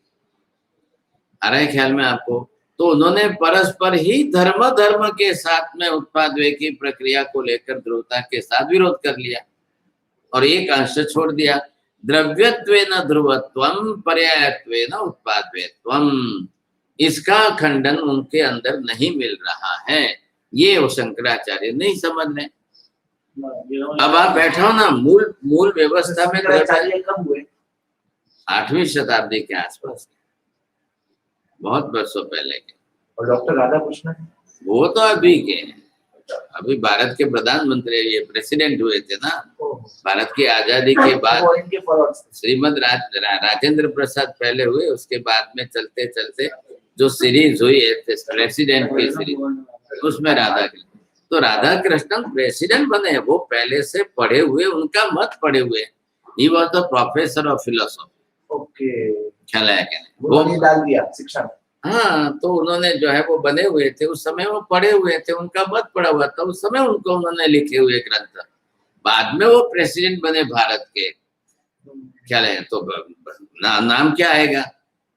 आ रहा है ख्याल में आपको? तो उन्होंने परस्पर ही धर्म धर्म के साथ में उत्पाद व्यय की प्रक्रिया को लेकर ध्रुवता के साथ विरोध कर लिया और एक अंश छोड़ दिया। द्रव्यत्वेन ध्रुवत्वम पर्यायत्वेन उत्पादव्यत्वम, इसका खंडन उनके अंदर नहीं मिल रहा है। ये वो शंकराचार्य नहीं समझ रहे। अब आप बैठो ना, मूल व्यवस्था में शंकराचार्य कब हुए? 8वीं शताब्दी के आसपास, बहुत वर्षों पहले के। और डॉक्टर राधाकृष्णन वो तो अभी के हैं, अभी भारत के प्रधानमंत्री, ये प्रेसिडेंट हुए थे ना भारत की आजादी के बाद। श्रीमद राजेंद्र प्रसाद पहले हुए, उसके बाद में चलते चलते जो सीरीज हुई है प्रेसिडेंट की सीरीज, उसमें तो राधा कृष्णन प्रेसिडेंट बने। वो पहले से पढ़े हुए, उनका मत पढ़े हुए। He was the professor of philosophy. Okay, ख्याल है क्या? वो डाल दिया शिक्षा। हाँ, तो उन्होंने जो है वो बने हुए थे उस समय, वो पढ़े हुए थे, उनका मत पढ़ा हुआ था उस समय, उनको उन्होंने लिखे हुए ग्रंथ। बाद में वो प्रेसिडेंट बने भारत के। क्या है तो नाम क्या आएगा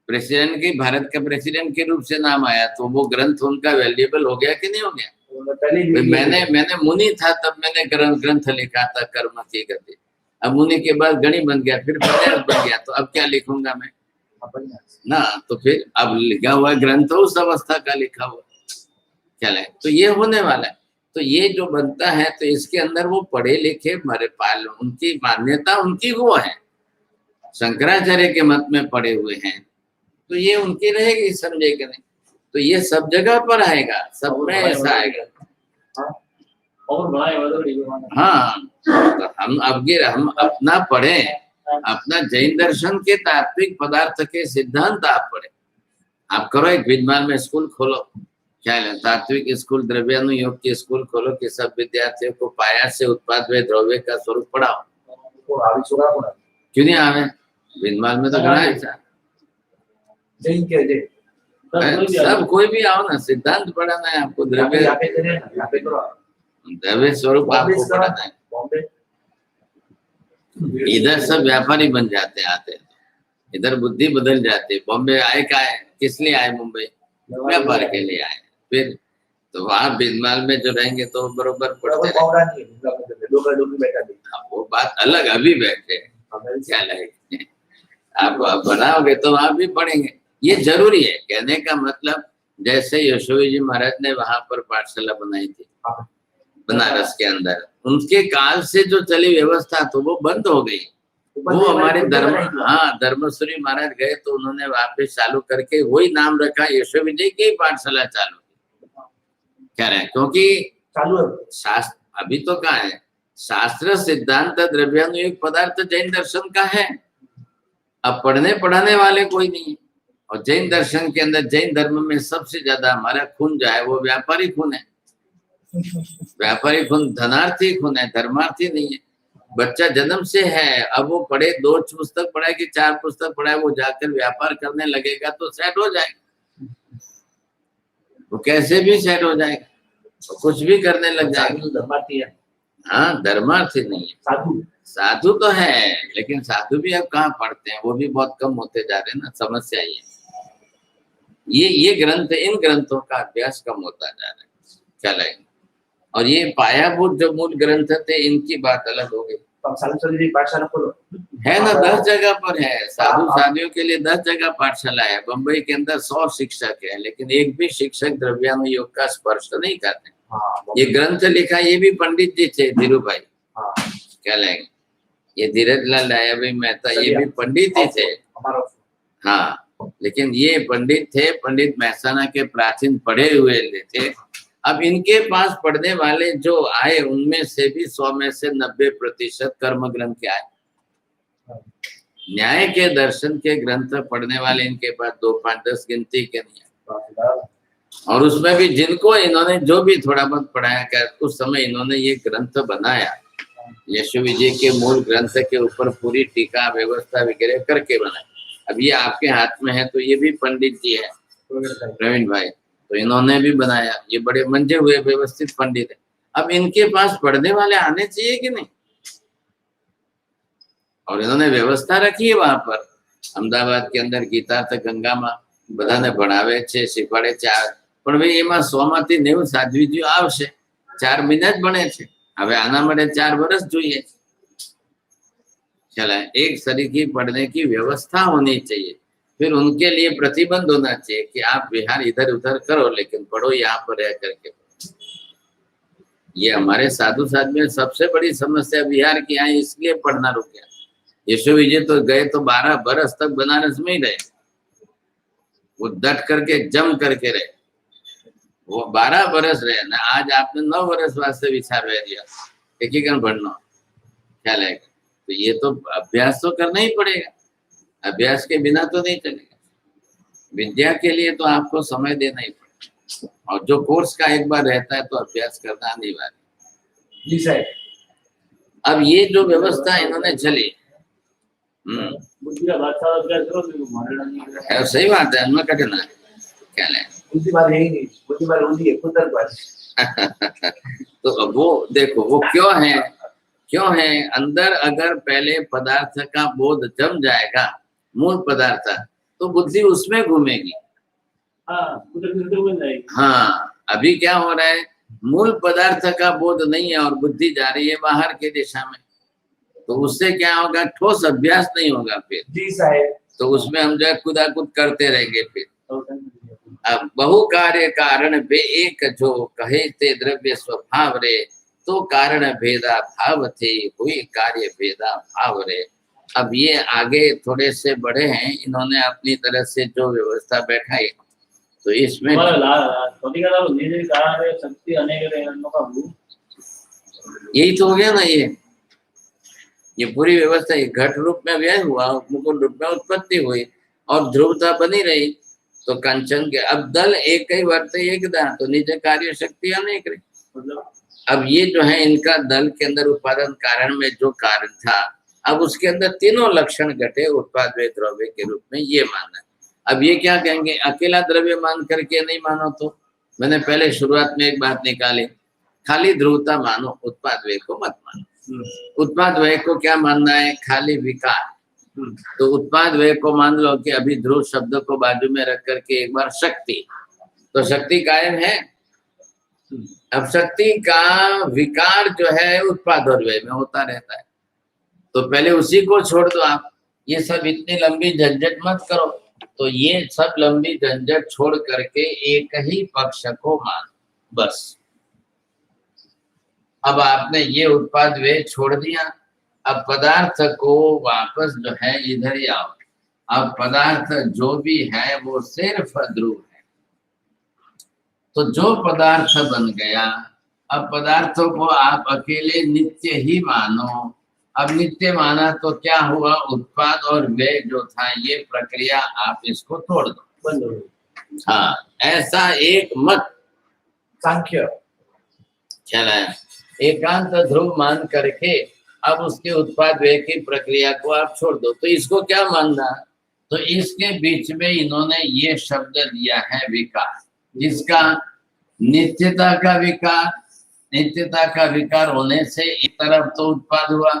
प्रेसिडेंट की? भारत का प्रेसिडेंट के रूप से नाम आया, तो वो ग्रंथ उनका वैल्यूएबल हो गया कि नहीं हो गया? मैंने मुनि था तब मैंने ग्रंथ लिखा था कर्म की गति। अब मुनि के बाद गणि बन गया, फिर प्रयास बन गया, तो अब क्या लिखूंगा मैं ना? तो फिर अब लिखा हुआ ग्रंथ उस अवस्था का लिखा हुआ। क्या है तो ये होने वाला है। तो ये जो बनता है तो इसके अंदर वो पढ़े लिखे हमारे पाल, उनकी मान्यता उनकी वो है, शंकराचार्य के मत में पढ़े हुए हैं, तो ये उनकी रहेगी, समझे कि नहीं? तो ये सब जगह पर आएगा, सब में ऐसा आएगा। हाँ, तो हम अपना पढ़े, अपना जैन दर्शन के तात्विक पदार्थ के सिद्धांत आप पढ़े। आप करो एक विद्वान में स्कूल खोलो, क्या है तात्विक स्कूल, द्रव्यानुयोग की स्कूल खोलो कि सब विद्यार्थियों को पाया से उत्पाद व द्रव्य का स्वरूप पढ़ाओ। क्यों नहीं आवे? विद्वान में तो घना है सब, कोई भी आओ ना, सिद्धांत पढ़ाना है आपको, द्रव्य स्वरूप आपको पढ़ाना है। इधर सब व्यापारी बन जाते आते, इधर बुद्धि बदल जाती। बॉम्बे आए का है, किस लिए आए? मुंबई व्यापार के लिए आए। फिर तो वहाँ बिजमाल में जो रहेंगे तो बरोबर पढ़ते रहेंगे। वो बात अलग, अभी बैठे क्या लगे आप बनाओगे तो वहां भी पढ़ेंगे। ये जरूरी है। कहने का मतलब जैसे यशोवी जी महाराज ने वहां पर पाठशाला बनाई थी बनारस के अंदर, उनके काल से जो चली व्यवस्था तो वो बंद हो गई। वो हमारे धर्मश्री महाराज गए तो उन्होंने वापस चालू करके वही नाम रखा, यशो विजय की पाठशाला चालू क्या रहे, क्योंकि चालू शास्त्र अभी तो कहाँ है, शास्त्र सिद्धांत द्रव्यानुयोग पदार्थ जैन दर्शन का है। अब पढ़ने पढ़ाने वाले कोई नहीं है। और जैन दर्शन के अंदर, जैन धर्म में सबसे ज्यादा हमारा खून जो है वो व्यापारी खून है। व्यापारी खून, धनार्थी खून है, धर्मार्थी नहीं है। बच्चा जन्म से है, अब वो पढ़े 2 पुस्तक पढ़ाए कि 4 पुस्तक पढ़ाए, वो जाकर व्यापार करने लगेगा तो सेट हो जाएगा। वो कैसे भी सेट हो जाएगा, तो कुछ भी करने लग जाएगा। धर्मार्थी है। हाँ, धर्मार्थी नहीं है, साधु तो है, लेकिन साधु भी अब कहाँ पढ़ते हैं, वो भी बहुत कम होते जा रहे हैं ना। समस्या ये ग्रंथ, इन ग्रंथों का अभ्यास कम होता जा रहा है। क्या लगेगा? और ये पायाभूत जो मूल ग्रंथ थे, इनकी बात अलग हो गई। है ना, 10 जगह पर है। साधु साधियों के लिए 10 जगह पाठशाला है। बम्बई के अंदर 100 शिक्षक है, लेकिन एक भी शिक्षक द्रव्यानुयोग का स्पर्श नहीं करते। ये ग्रंथ लिखा, ये भी पंडित जी थे, धीरू भाई। क्या लगेगा? ये धीरज लाल डायाबी मेहता, ये भी पंडित ही थे। हाँ, लेकिन ये पंडित थे, पंडित महसाना के प्राचीन पढ़े हुए थे। अब इनके पास पढ़ने वाले जो आए, उनमें से भी 100 में से 90% कर्म ग्रंथ के आए। न्याय के, दर्शन के ग्रंथ पढ़ने वाले इनके पास 2, 5, 10 गिनती के नहीं है। और उसमें भी जिनको इन्होंने जो भी थोड़ा बहुत पढ़ाया क्या उस समय इन्होंने ये ग्रंथ बनाया, यशु विजय के मूल ग्रंथ के ऊपर पूरी टीका व्यवस्था वगैरह करके बनाया। अब ये आपके हाथ में है तो ये भी पंडित जी है प्रवीण भाई, तो इन्होंने भी बनाया, ये बड़े मंजे हुए व्यवस्थित पंडित है। अब इनके पास पढ़ने वाले आने चाहिए कि नहीं, और इन्होंने व्यवस्था रखी है वहां पर अहमदाबाद के अंदर गीतार्थ गंगा में बधाने भणावे छे, शिकवाड़े छे। पण भाई एमां 100 मांथी 90 साध्वीजीओ आवशे, 4 महीना ज भणे छे, हवे आना माटे 4 वर्ष જોઈએ। चला, एक सरीखी पढ़ने की व्यवस्था होनी चाहिए, फिर उनके लिए प्रतिबंध होना चाहिए कि आप विहार इधर उधर करो लेकिन पढ़ो यहाँ पर रह करके। ये हमारे साधु साध में सबसे बड़ी समस्या विहार की आई, इसलिए पढ़ना रुक गया। यशु विजय तो गए तो 12 बरस तक बनारस में ही रहे, वो डट करके जम करके रहे, वो 12 बरस रहे ना। आज आपने 9 बरस वास्ते विचार रह दिया एकीकरण पढ़ना ख्याल है, तो ये तो अभ्यास तो करना ही पड़ेगा, अभ्यास के बिना तो नहीं चलेगा। विद्या के लिए तो आपको समय देना ही पड़ेगा, और जो कोर्स का एक बार रहता है तो अभ्यास करना अनिवार्य। जी सर। अब ये जो व्यवस्था इन्होंने चली, बुद्धि का बादशाह अभ्यास करो तो मारेगा नहीं। सही बात है, अन्न कठिन है क्या है, बुद्धि बार यही नहीं, बुद्धि बार होती है पुत्र पर। तो वो देखो वो क्यों है अंदर अगर पहले पदार्थ का बोध जम जाएगा, मूल पदार्थ, तो बुद्धि उसमें घूमेगी। हाँ, अभी क्या हो रहा है, मूल पदार्थ का बोध नहीं है और बुद्धि जा रही है बाहर के दिशा में, तो उससे क्या होगा, ठोस अभ्यास नहीं होगा फिर। जी साहब। तो उसमें हम जो है कुदाकुद करते रहेंगे फिर। अब बहु कार्य कारण बे एक जो कहे ते द्रव्य स्वभाव रे, तो कारण भेदा भाव थे हुई कार्य भेदा भाव रे। अब ये आगे थोड़े से बड़े हैं, इन्होंने अपनी तरह से जो व्यवस्था बैठाई, तो इसमें यही तो हो गया ना, ये पूरी व्यवस्था घट रूप में व्यय हुआ, मुकुट रूप में उत्पत्ति हुई और ध्रुवता बनी रही, तो कंचन के अब दल एक ही वर्ते एक दान, तो निज कार्य शक्ति अनेक रही। अब ये जो है इनका दल के अंदर उत्पादन कारण में जो कारण था, अब उसके अंदर तीनों लक्षण घटे उत्पाद वे द्रव्य के रूप में, ये मानना। अब ये क्या कहेंगे, अकेला द्रव्य मान करके नहीं मानो, तो मैंने पहले शुरुआत में एक बात निकाली, खाली ध्रुवता मानो, उत्पाद वे को मत मानो। उत्पाद व्यय को क्या मानना है, खाली विकार। तो उत्पाद व्यय को मान लो कि अभी ध्रुव शब्द को बाजू में रख करके एक बार शक्ति, तो शक्ति कायम है। अब शक्ति का विकार जो है उत्पाद और व्यय में होता रहता है, तो पहले उसी को छोड़ दो आप, ये सब इतनी लंबी झंझट मत करो। तो ये सब लंबी झंझट छोड़ करके एक ही पक्ष को मान, बस। अब आपने ये उत्पाद व्यय छोड़ दिया, अब पदार्थ को वापस जो है इधर ही आओ। अब पदार्थ जो भी है वो सिर्फ ध्रुव है, तो जो पदार्थ बन गया, अब पदार्थों को आप अकेले नित्य ही मानो। अब नित्य माना तो क्या हुआ, उत्पाद और व्यय जो था ये प्रक्रिया आप इसको तोड़ दो। हाँ, ऐसा एक मत सांख्य चला है, एकांत ध्रुव मान करके अब उसके उत्पाद व्यय की प्रक्रिया को आप छोड़ दो। तो इसको क्या मानना, तो इसके बीच में इन्होंने ये शब्द दिया है विकार, जिसका नित्यता का विकार, नित्यता का विकार होने से एक तरफ तो उत्पाद हुआ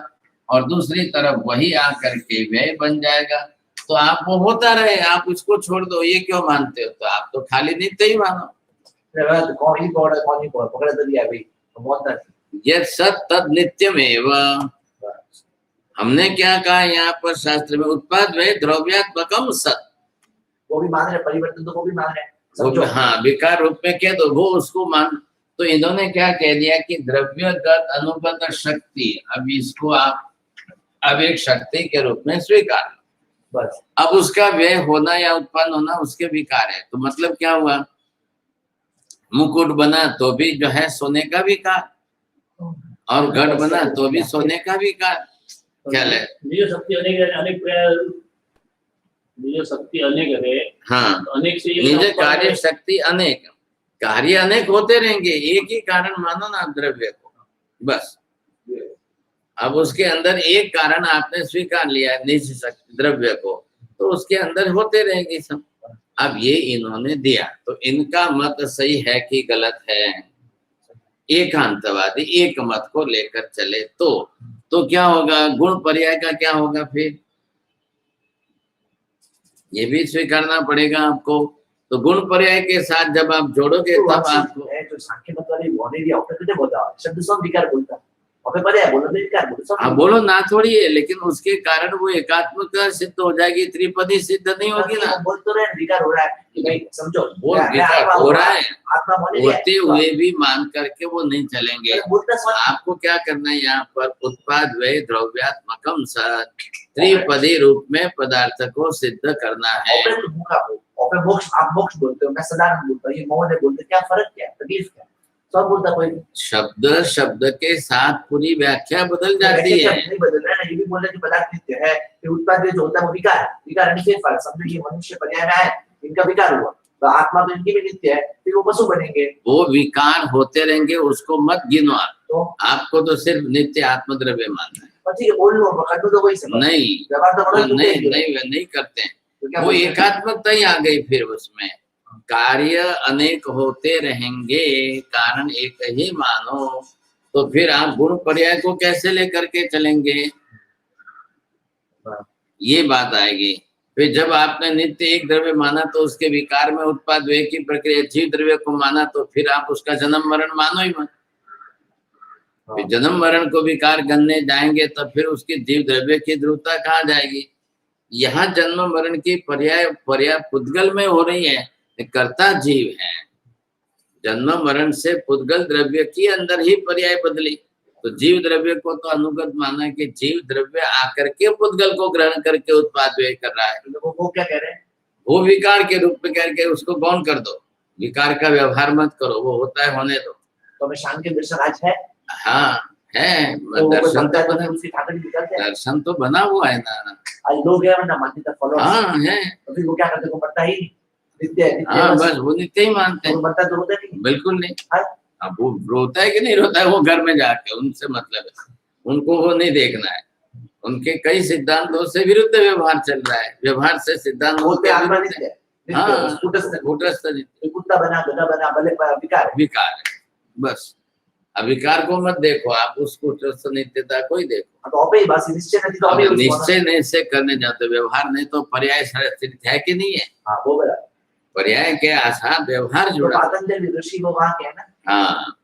और दूसरी तरफ वही आकर के व्यय बन जाएगा। तो आप वो होता रहे, आप उसको छोड़ दो, ये क्यों मानते हो, तो आप तो खाली नित्य ही मानो। पकड़ दिया भाई, यह सत तद नित्यमेव। हमने क्या कहा यहाँ पर शास्त्र में, उत्पाद व्यय द्रव्यात्मकम सत, वो भी मान रहे, परिवर्तन तो वो भी मान रहे। हाँ, विकार रूप में कह दो, वो उसको मान। तो इन्होंने क्या कह दिया कि द्रव्यगत अनुगत शक्ति, अब इसको आप अब एक शक्ति के रूप में स्वीकार, बस। अब उसका व्यय होना या उत्पन्न होना उसके विकार है। तो मतलब क्या हुआ, मुकुट बना तो भी जो है सोने का विकार, और घट बना तो भी सोने का विकार। क्या है, निज शक्ति अनेक निज शक्ति अनेक है। हाँ, अनेक से निज कार्य शक्ति अनेक, कार्य अनेक होते रहेंगे, एक ही कारण मानो ना द्रव्य को, बस। अब उसके अंदर एक कारण आपने स्वीकार लिया है निज शक्ति द्रव्य को, तो उसके अंदर होते रहेंगे सब। अब ये इन्होंने दिया, तो इनका मत सही है कि गलत है? एकांतवादी एक मत को लेकर चले तो क्या होगा? गुण पर्याय का क्या होगा फिर? ये भी स्वीकारना पड़ेगा आपको। तो गुण पर्याय के साथ जब आप जोड़ोगे तब आपको जो सांख्य मत वाले बोले दिया ओपे कितने बोलता है शब्द सब विकार बोलता है ओपे पर्याय बोलो विकार बोलो सब। हाँ बोलो ना थोड़ी है, लेकिन उसके कारण वो एकात्मकता सिद्ध हो जाएगी, त्रिपदी सिद्ध नहीं होगी ना। बोल तो रहे विकार हो रहा है कि भाई समझो वो विकार हो रहा है, आत्मा होते हुए भी मान करके वो नहीं चलेंगे। आपको क्या करना है यहाँ पर? उत्पाद वे द्रव्यात्मकम सत त्रिपदी रूप में पदार्थ को सिद्ध करना है। मोक्ष आप मोक्ष बोलते हो, मैं सदानंद बोलता हूँ, ये मोहन बोलते, क्या फर्क क्या है? तकलीफ क्या? सब बोलता कोई शब्द शब्द के साथ पूरी व्याख्या बदल जाती है। नहीं बदल रहा है, ये भी बोल रहे कि पदार्थ नित्य है, कि उत्पाद जो होता है वो विकार है, विकार नहीं फर्क। समझो ये मनुष्य पर्याय में है, इनका विकार हुआ, तो आत्मा तो इनकी भी नित्य है, फिर वो पशु बनेंगे। वो विकार होते रहेंगे, उसको मत गिनो आप। तो आपको तो सिर्फ नित्य आत्मद्रव्य मानना है। ठीक है, बोल लो, पकड़ तो वही सब नहीं करते हैं, वो एकात्मकता ही आ गई फिर उसमें। कार्य अनेक होते रहेंगे, कारण एक ही मानो, तो फिर आप गुण पर्याय को कैसे लेकर के चलेंगे? ये बात आएगी। फिर जब आपने नित्य एक द्रव्य माना तो उसके विकार में उत्पाद वे की प्रक्रिया जीव द्रव्य को माना, तो फिर आप उसका जन्म मरण मानो ही मत। फिर जन्म मरण को विकार गणने जाएंगे तब फिर उसकी जीव द्रव्य की ध्रुवता कहाँ जाएगी? यहाँ जन्म मरण की पर्याय पुद्गल में हो रही है, कर्ता जीव है। जन्म मरण से पुद्गल द्रव्य की अंदर ही पर्याय बदली, तो जीव द्रव्य को तो अनुगत माना कि जीव द्रव्य आकर के पुद्गल को ग्रहण करके उत्पाद व्यय कर रहा है। तो वो क्या कह रहे हैं? वो विकार के रूप में करके उसको गौण कर दो, विकार का व्यवहार मत करो, वो होता है होने दो। तो हमें शाम के दर्शन आज है? हाँ है, तो दर्शन तो बना हुआ है ना। आज लोग है ना मान्यता फॉलो। हाँ है, तो फिर वो क्या करते को पड़ता ही नित्य है। हाँ बस वो नित्य ही मानते हैं। बनता तो रोता नहीं, बिल्कुल नहीं। अब वो रोता है कि नहीं रोता है वो घर में जाके उनसे मतलब है, उनको वो नहीं देखना है। उनके कई सिद्धांतों से विरुद्ध व्यवहार चल रहा है, व्यवहार से सिद्धांत कुत्ता बना गधा बना भले विकार है बस। अविकार को मत देखो आप, उसको नित्यता को ही देखो। निश्चय निश्चय करने जाते व्यवहार नहीं तो पर्याय है कि नहीं है? वो पर्याय के आसार व्यवहार जुड़ा। ऋषि वो वहाँ क्या ना, हाँ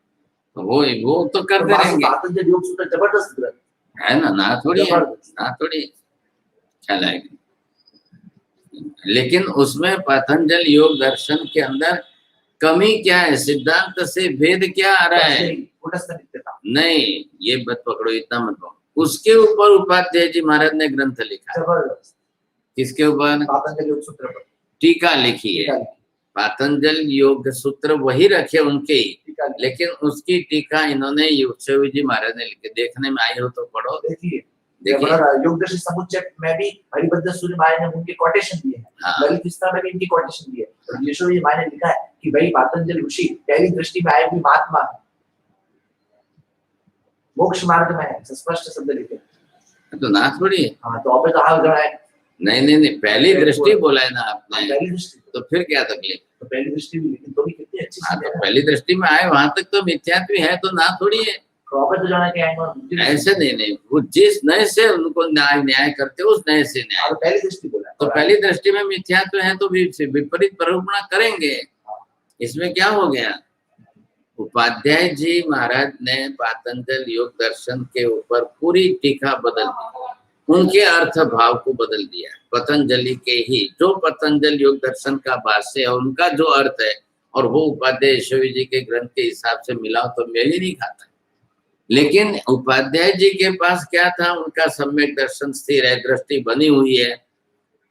वो तो करते रहेंगे। जबरदस्त है ना थोड़ी ख्याल आएगी। लेकिन उसमें पतंजल योग दर्शन के अंदर कमी क्या है? सिद्धांत से भेद क्या आ रहा है? नहीं, ये मत पकड़ो, इतना मत पकड़ो। उसके ऊपर उपाध्याय जी महाराज ने ग्रंथ लिखा है। किसके ऊपर? पातंजल योग सूत्र पर टीका लिखी है। पातंजल योग सूत्र वही रखे उनके ही, लेकिन उसकी टीका इन्होंने युगसेवी जी महाराज ने लिखी। देखने में आई हो तो पढ़ो। देखिए योगदर्शन समुच्चय में भी हरिभद्र सूर्य महाराज ने उनके कोटेशन दिए हैं। ललित विस्तार में भी इनकी कोटेशन दी है। और युगसेवी जी महाराज ने लिखा है कि भाई पातंजल ऋषि पहली दृष्टि में आए हुए महात्मा मोक्ष मार्ग में है, स्पष्ट शब्द लिखे। तो ना थोड़ी। हाँ तो अब तो हाल गड़ा है। नहीं पहली दृष्टि बोला है ना आपने। पहली दृष्टि तो फिर क्या तकलीफ? तो पहली दृष्टि भी, लेकिन तो भी कितनी अच्छी चीज है। पहली दृष्टि में आए वहां तक तो मिथ्यात्व है, तो ना थोड़ी है। तो जाना क्या है? ऐसे नहीं, वो जिस नए से उनको न्याय करते उस नए से न्याय। पहली दृष्टि बोला तो पहली दृष्टि में मिथ्यात्व है तो विपरीत प्ररूपणा करेंगे, इसमें क्या हो गया? उपाध्याय जी महाराज ने पातंजल योग दर्शन के ऊपर पूरी टीका बदल दी, उनके अर्थ भाव को बदल दिया। पतंजलि के ही जो पतंजल योग दर्शन का भाष्य है उनका जो अर्थ है, और वो उपाध्याय ईश्वरी जी के ग्रंथ के हिसाब से मिलाओ तो मेल ही नहीं खाता। लेकिन उपाध्याय जी के पास क्या था? उनका सम्यक दर्शन स्थिर है, दृष्टि बनी हुई है,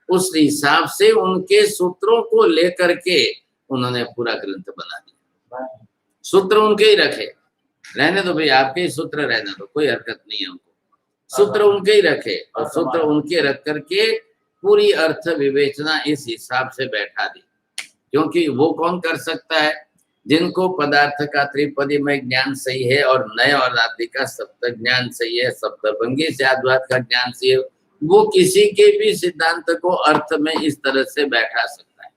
उस हिसाब से उनके सूत्रों को लेकर के उन्होंने पूरा ग्रंथ बना दिया। सूत्र उनके ही रखे, रहने दो भाई, आपके ही सूत्र रहने दो, कोई हरकत नहीं है। उनको सूत्र उनके ही रखे और सूत्र उनके रख करके पूरी अर्थ विवेचना इस हिसाब से बैठा दी। क्योंकि वो कौन कर सकता है? जिनको पदार्थ का त्रिपदीमय ज्ञान सही है और नए और आदि का सप्त ज्ञान सही है, सप्तभंगी से आद्वात का ज्ञान सही है, वो किसी के भी सिद्धांत को अर्थ में इस तरह से बैठा सकता है।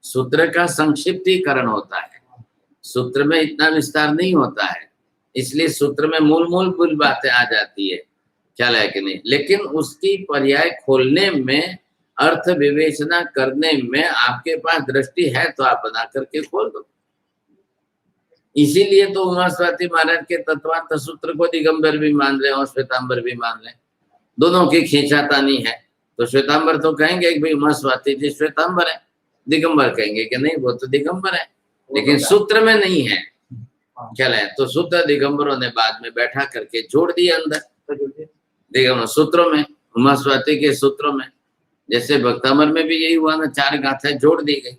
सूत्र का संक्षिप्तीकरण होता है, सूत्र में इतना विस्तार नहीं होता है, इसलिए सूत्र में मूल बातें आ जाती है, ख्याल है कि नहीं। लेकिन उसकी पर्याय खोलने में, अर्थ विवेचना करने में आपके पास दृष्टि है तो आप बना करके खोल दो। इसीलिए तो उमा स्वाति महाराज के तत्वार्थ सूत्र को दिगंबर भी मान रहे हैं और श्वेतांबर भी मान रहे हैं, दोनों की खींचातानी है। तो श्वेतांबर तो कहेंगे कि भाई उमा स्वाति जी श्वेतांबर है, दिगंबर कहेंगे कि नहीं वो तो दिगंबर है, लेकिन सूत्र में नहीं है, ख्याल है। तो सूत्र दिगंबरों ने बाद में बैठा करके जोड़ दिए अंदर दिगंबर सूत्रों में, उमा स्वाति के सूत्रों में। जैसे भक्तामर में भी यही हुआ ना, 4 गाथाएं जोड़ दी गई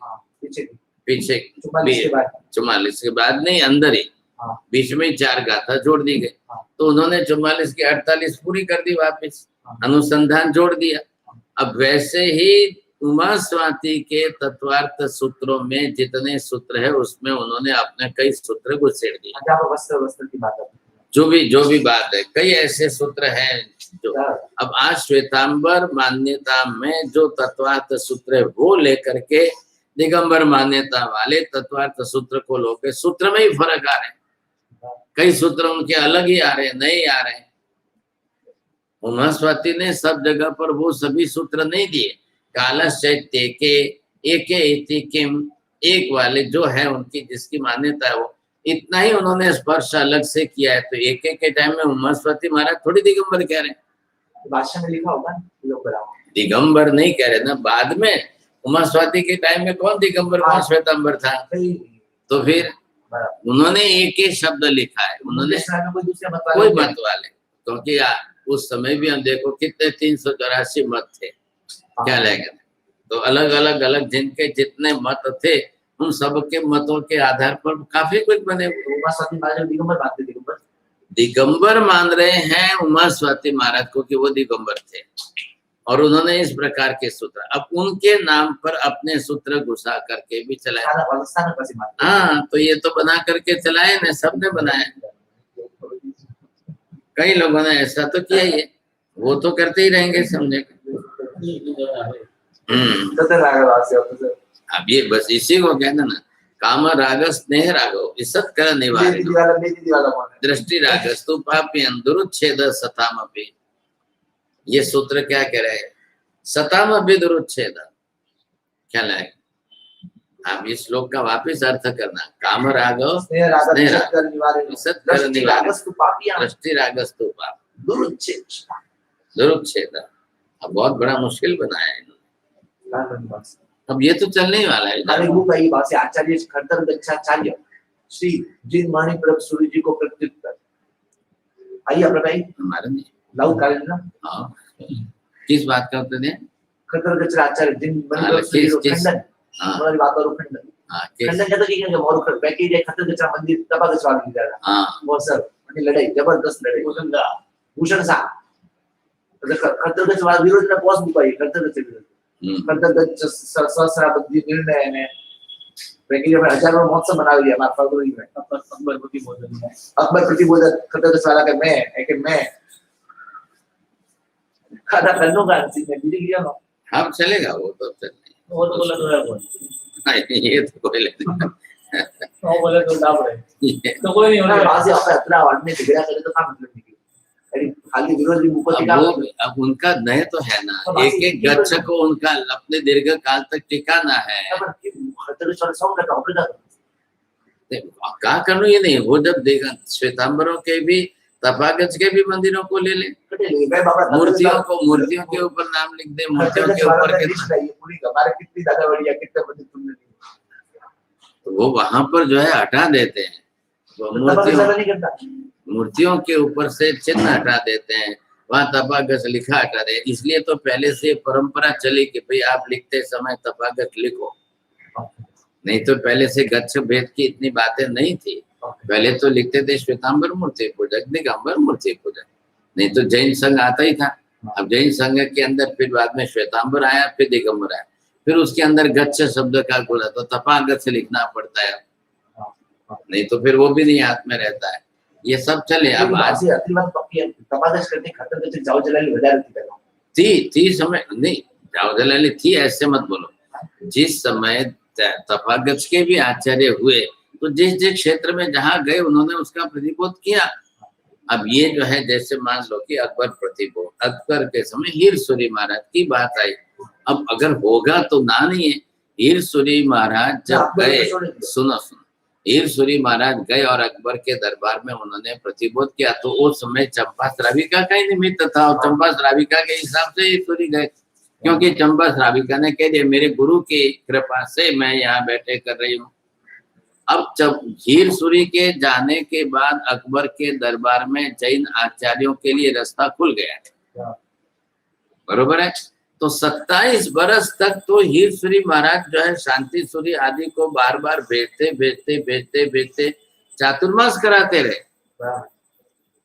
पीछे 44 के बाद नहीं, अंदर ही बीच में 4 गाथा जोड़ दी गई। तो उन्होंने 44 की 48 पूरी कर दी वापस, अनुसंधान जोड़ दिया। अब वैसे ही उमा स्वाति के तत्वार्थ सूत्रों में जितने सूत्र है उसमें उन्होंने अपने कई सूत्र गुस्सेड़ दिए। वस्त्र की बात है, जो भी बात है, कई ऐसे सूत्र हैं जो अब आज श्वेतांबर मान्यता में जो तत्वार्थ सूत्र है वो लेकर के दिगंबर मान्यता वाले तत्वार्थ सूत्र को लोगे, सूत्र में ही फर्क आ रहे हैं, कई सूत्र उनके अलग ही आ रहे हैं, नहीं आ रहे हैं। उमा स्वाति ने सब जगह पर वो सभी सूत्र नहीं दिए, कालश्चैत्य के एके इति किम, एक वाले जो है उनकी जिसकी मान्यता है वो इतना ही उन्होंने स्पर्श अलग से किया है। तो एक के टाइम में उमा स्वाति महाराज थोड़ी दिगंबर कह रहे हैं, भाषा में लिखा होगा दिगंबर नहीं कह रहे ना। बाद में उमा स्वाति के टाइम में कौन दिगंबर कौन श्वेतांबर था, तो फिर उन्होंने एक ही शब्द लिखा है, उन्होंने कोई मत वाले, क्योंकि उस समय भी हम देखो कितने 384 मत थे, क्या लगेगा। तो अलग अलग जिनके जितने मत थे उन सबके मतों के आधार पर काफी कुछ बने हुए। दिगंबर मान रहे हैं उमा स्वाति महाराज को कि वो दिगंबर थे और उन्होंने इस प्रकार के सूत्र अब उनके नाम पर अपने सूत्र घुसा करके भी चलाए। हाँ, तो ये तो बना करके चलाए ना, सबने बनाया, कई लोगों ने ऐसा तो किया ही है, वो तो करते ही रहेंगे समझे। अब ये बस इसी को कहना ना, काम राग स्नेह रागो इसत कर निवारण दृष्टि रागस्तु पापी दुरुच्छेद सतामपि। ये सूत्र क्या कह रहे हैं, सतामपि दुरुच्छेद, क्या लाए। आप इस श्लोक का वापिस अर्थ करना, काम राग स्नेह राग इसत कर निवारण दृष्टि रागस्तु पाप दुरुच्छेद। अब बहुत बड़ा मुश्किल बनाया है इन्होंने, अब ये तो चलने वाला है। आचार्य खरतर गच्छाचार्य श्री जिन मानी प्रभ सूर्य जी को प्रत्युत्तर। आइए हमारे नहीं लाउ कॉलेज ना, हाँ, किस बात का उत्तर है, खरतर गच्छाचार्य जिन मानी प्रभ सूर्य को खंडन, हमारी बात और खंडन, खंडन कहते कि क्या मोर खर पैकेज है, खरतर गच्छा मंदिर तपा गच्छा वाली जगह, वो सर अपनी लड़ाई जबरदस्त लड़ाई भूषण सा खरतर गच्छा वाला विरोध ने पहुंच नहीं पाई, खरतर गच्छा सहस्राब्दी निर्णय ने हजारों महोत्सव मना लिया फरवरी में। अकबर प्रतिबोधन खतर साला का मैं खाना करनो का सीने बिजी गया ना, हम चलेगा वो तो चलने, वो तो बोला तो है वो नहीं, ये तो कोई लेते वो बोले तो डाल रहे तो कोई नहीं होना। आज अपना इतना आदमी झगड़ा करे तो काम मतलब नहीं, खाली विरोधी मुको टिका। अब उनका नय तो है ना, एक एक गच्छ को उनका अपने दीर्घ काल तक टिकाना है। क्या करूँ ये नहीं वो, जब देखा श्वेतांबरों के भी तपागज के भी मंदिरों को ले ले, मूर्तियों के ऊपर नाम लिख दे, मूर्तियों के ऊपर कितनी ज्यादा बढ़िया कितने मंदिर तुमने, तो वो वहां पर जो है हटा देते हैं, मूर्तियों के ऊपर से चिन्ह हटा देते हैं, वहां तपागज लिखा हटा दे। इसलिए तो पहले से परंपरा चली कि भाई आप लिखते समय तपागज लिखो, नहीं तो पहले से गच्छ भेद की इतनी बातें नहीं थी। पहले तो लिखते थे श्वेतांबर मूर्ति पूजक, दिगंबर मूर्ति पूजक, नहीं तो जैन संघ आता ही था। अब जैन संघ के अंदर फिर बाद में श्वेतांबर आया, फिर दिगंबर आया, फिर उसके अंदर गच्छ शब्द का गुण तो तपागच्छ लिखना पड़ता है, नहीं तो फिर वो भी नहीं हाथ में रहता है। ये सब चले। अब आज थी समय नहीं, जाओ दलाली थी ऐसे मत बोलो। जिस समय तपागच्छ के भी आचार्य हुए तो जिस जिस क्षेत्र में जहाँ गए उन्होंने उसका प्रतिबोध किया। अब ये जो है जैसे मान लो कि अकबर प्रतिबोध, अकबर के समय हीर सूरी महाराज की बात आई। अब अगर होगा तो ना नहीं है। हीर सूरी महाराज जब गए, सुनो हीर सूरी महाराज गए और अकबर के दरबार में उन्होंने प्रतिबोध किया तो उस समय चंपा श्राविका का ही निमित्त था और चंपा श्राविका के हिसाब से हीर सूरी गए, क्योंकि चंपा श्राविका ने कह दिया मेरे गुरु की कृपा से मैं यहाँ बैठे कर रही हूँ। अब जब हीर सूरी के जाने के बाद अकबर के दरबार में जैन आचार्यों के लिए रास्ता खुल गया, बरोबर है। तो 27 बरस तक तो हीर सूरी महाराज जो है शांति सूरी आदि को बार बार भेजते चातुर्मास कराते रहे।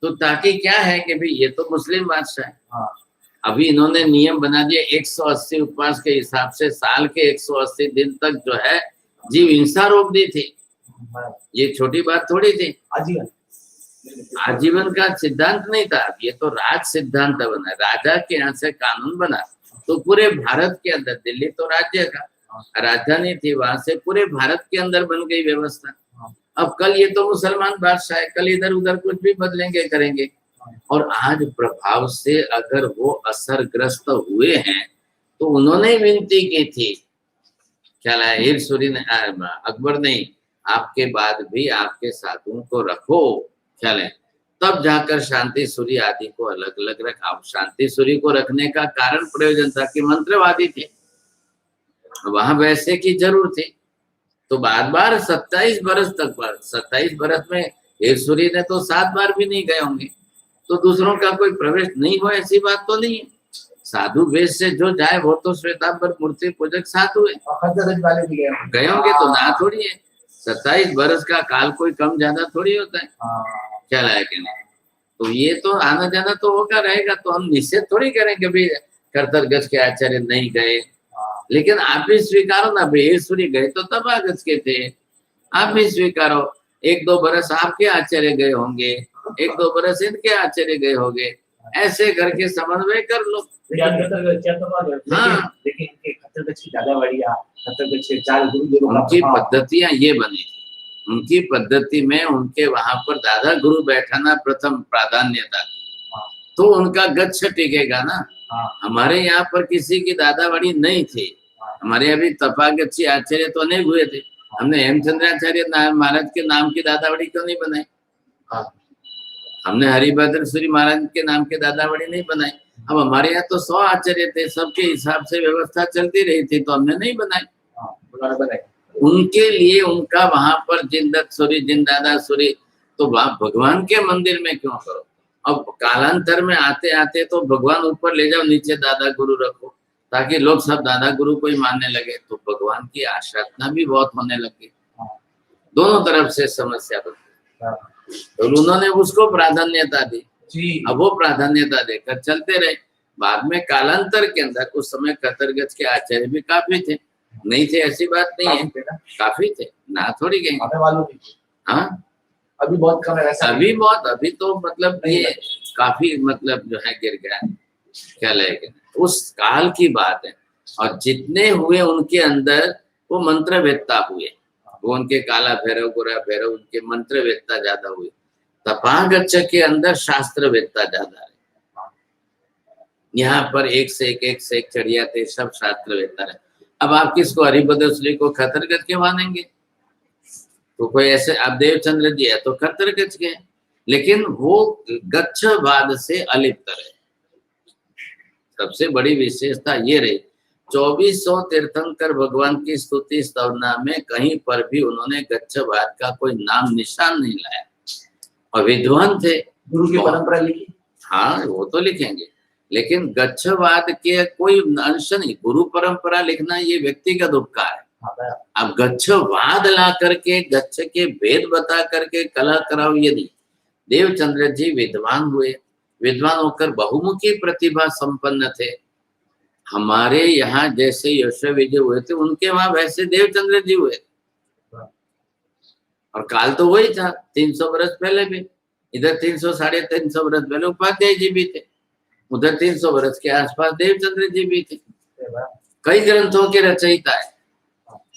तो ताकि क्या है कि भाई ये तो मुस्लिम बादशाह है, अभी इन्होंने नियम बना दिया 180 उपवास के हिसाब से साल के 180 दिन तक जो है जीव हिंसा रोक दी थी। ये छोटी बात थोड़ी थी। आजीवन का सिद्धांत नहीं था, ये तो राज सिद्धांत बना, राजा के यहाँ से कानून बना। तो पूरे भारत के अंदर, दिल्ली तो राज्य का राजधानी थी, वहां से पूरे भारत के अंदर बन गई व्यवस्था। अब कल ये तो मुसलमान बादशाह है, कल इधर उधर कुछ भी बदलेंगे करेंगे। और आज प्रभाव से अगर वो असरग्रस्त हुए हैं तो उन्होंने विनती की थी, क्या हीर सूरी ने, अकबर ने, आपके बाद भी आपके साधुओं को रखो, क्या तब जाकर शांति सूरी आदि को अलग अलग रखा। शांति सूरी को रखने का कारण प्रयोजन था कि मंत्रवादी थे, वहां वैसे की जरूर थी। तो बार 27 बरस तक, 27 बरस में हीर सूरी ने तो 7 बार भी नहीं गए होंगे, तो दूसरों का कोई प्रवेश नहीं हो ऐसी बात तो नहीं है। साधु वेश से जो जाए वो तो श्वेतांबर मूर्ति पूजक साधु है, गए होंगे तो ना थोड़ी है। 27 बरस का काल कोई कम ज्यादा थोड़ी होता है, क्या है कि नहीं। तो ये तो आना जाना तो होगा रहेगा, तो हम निषेध थोड़ी करेंगे भाई कर्तव्यगच्छ के आचार्य नहीं गए। लेकिन आप भी स्वीकारो ना, हीर गए तो तब आगच्छ के थे, आप भी स्वीकारो। 1-2 बरस आपके आचार्य गए होंगे, 1-2 बरस इनके आचार्य गए होंगे, ऐसे करके समन्वय कर लो। हाँ, उनकी पद्धतियां ये बनी थी, उनकी पद्धति में उनके वहां पर दादा गुरु बैठाना प्रथम प्राधान्यता थी, तो उनका गच्छ टिकेगा ना। हमारे यहाँ पर किसी की दादावाड़ी नहीं थी, हमारे अभी तपागच्छी आचार्य तो अनेक हुए थे, हमने हेमचंद्राचार्य महाराज के नाम की दादावाड़ी क्यों नहीं बनाई? हमने हरिभद्र सूरी महाराज के नाम के दादावाड़ी नहीं बनाई। अब हमारे यहाँ तो 100 आचार्य थे, सबके हिसाब से व्यवस्था चलती रही थी, तो हमने नहीं बनाई। उनके लिए उनका वहां पर जिंदत सूरी, जिंदादा सूरी, तो भगवान के मंदिर में क्यों करो? अब कालांतर में आते आते तो भगवान ऊपर ले जाओ, नीचे दादा गुरु रखो, ताकि लोग सब दादा गुरु को ही मानने लगे, तो भगवान की आराधना भी बहुत होने लगी। दोनों तरफ से समस्या बनती, तो उन्होंने उसको प्राधान्यता दी। अब वो प्राधान्यता देकर चलते रहे। बाद में कालांतर के अंदर उस समय कर्तव्यगच्छ के आचार्य भी काफी थे, नहीं थे ऐसी बात नहीं है, काफी थे ना, थोड़ी गए। हाँ, अभी बहुत कम है, अभी बहुत, अभी तो मतलब ये काफी मतलब जो है गिर गया, क्या लगेगा, उस काल की बात है। और जितने हुए उनके अंदर वो मंत्रवेत्ता हुए, वो उनके काला भैरव, गोरा भैरव, उनके मंत्रवेत्ता ज्यादा हुए। तपागच्छ के अंदर शास्त्रवेत्ता ज्यादा है। यहाँ पर एक से एक चढ़िया थे, सब शास्त्रवेत्ता है। अब आप किसको, हरिभद्र सूरी को कर्तव्यगच्छ के मानेंगे? तो कोई ऐसे, आप देवचंद्र जी है तो कर्तव्यगच्छ के, लेकिन वो गच्छवाद से अलिप्त रहे। सबसे बड़ी विशेषता ये रही, 2400 तीर्थंकर भगवान की स्तुति स्तवना में कहीं पर भी उन्होंने गच्छवाद का कोई नाम निशान नहीं लाया। और विद्वान थे, गुरु की परंपरा लिखी, हाँ वो तो लिखेंगे, लेकिन गच्छवाद के कोई अंश नहीं। गुरु परंपरा लिखना ये व्यक्तिगत उपकार है। अब गच्छवाद ला करके, गच्छ के भेद बता करके कला कराओ, ये नहीं। देवचंद्र जी विद्वान हुए, विद्वान होकर बहुमुखी प्रतिभा संपन्न थे, हमारे यहाँ जैसे यशो विजय हुए थे उनके वहां वैसे देवचंद्र जी हुए, और काल तो वही था 300 वर्ष पहले भी। इधर 300 साढ़े 300 वर्ष पहले उपाध्याय जी भी थे, उधर 300 वर्ष के आसपास देवचंद्र जी भी थे। कई ग्रंथों के रचयिता है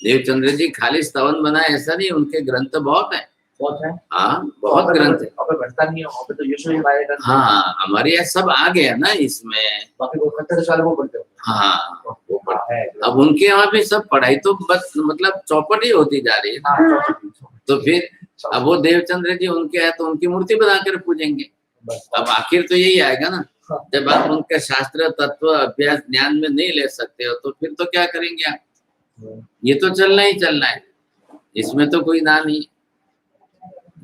देवचंद्र जी। खाली स्तवन बनाए ऐसा नहीं, उनके ग्रंथ बहुत है। बहुत है। हाँ बहुत ग्रंथ है। अब बढ़ता नहीं है, अब तो यशो ही हमारे ग्रंथ। हाँ हमारे यहाँ सब आ गया ना इसमें। बाकी वो खत्तर साल वो पढ़ते हो। हाँ वो पढ़ा है। अब उनके यहाँ भी सब पढ़ाई तो बस मतलब चौपट ही होती जा रही है ना। तो फिर अब वो देवचंद्र जी उनके हैं तो उनकी मूर्ति बनाकर पूजेंगे। अब आखिर तो यही आएगा ना, जब आप उनके शास्त्र तत्व अभ्यास ज्ञान में नहीं ले सकते हो तो फिर तो क्या करेंगे आप। ये तो चलना ही चलना है, इसमें तो कोई ना नहीं।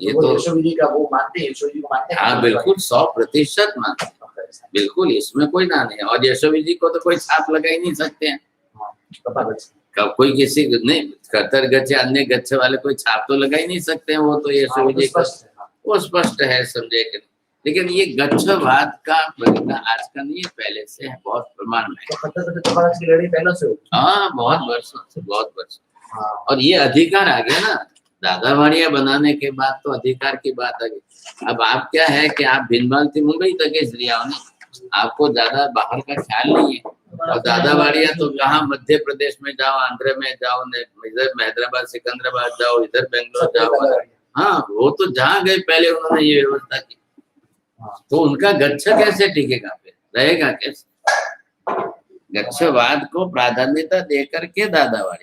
ये तो यशो जी का वो मानते हैं, यशो जी को मानते हैं। हाँ बिल्कुल 100% मानते हैं, बिल्कुल इसमें कोई ना नहीं है। और यशो जी को तो कोई छाप लगा ही नहीं सकते हैं। कब कोई किसी नहीं खतर गच्छ अन्य गच्छ वाले कोई छाप तो लगा ही नहीं सकते हैं। वो तो यशो जी का वो स्पष्ट है, समझे कि। लेकिन ये गच्छवाद का बलिदा आज का नहीं है, पहले से है, बहुत प्रमाण है। हाँ बहुत वर्षों से, बहुत वर्षों। और ये अधिकार आ गया ना, दादा वाड़िया बनाने के बाद तो अधिकार की बात आ गई। अब आप क्या है कि आप भिनमाल थी मुंबई तक इसलिए आओ ना, आपको ज्यादा बाहर का ख्याल नहीं है। और दादा वाड़िया तो कहाँ मध्य प्रदेश में जाओ, आंध्र में जाओ, इधर हैदराबाद सिकंदराबाद जाओ, इधर बेंगलोर जाओ। हाँ वो तो जहाँ गए पहले उन्होंने ये व्यवस्था की, तो उनका गच्छ कैसे टिकेगा, फिर रहेगा कैसे। गच्छवाद को प्राधान्यता देकर के दादा वाड़िया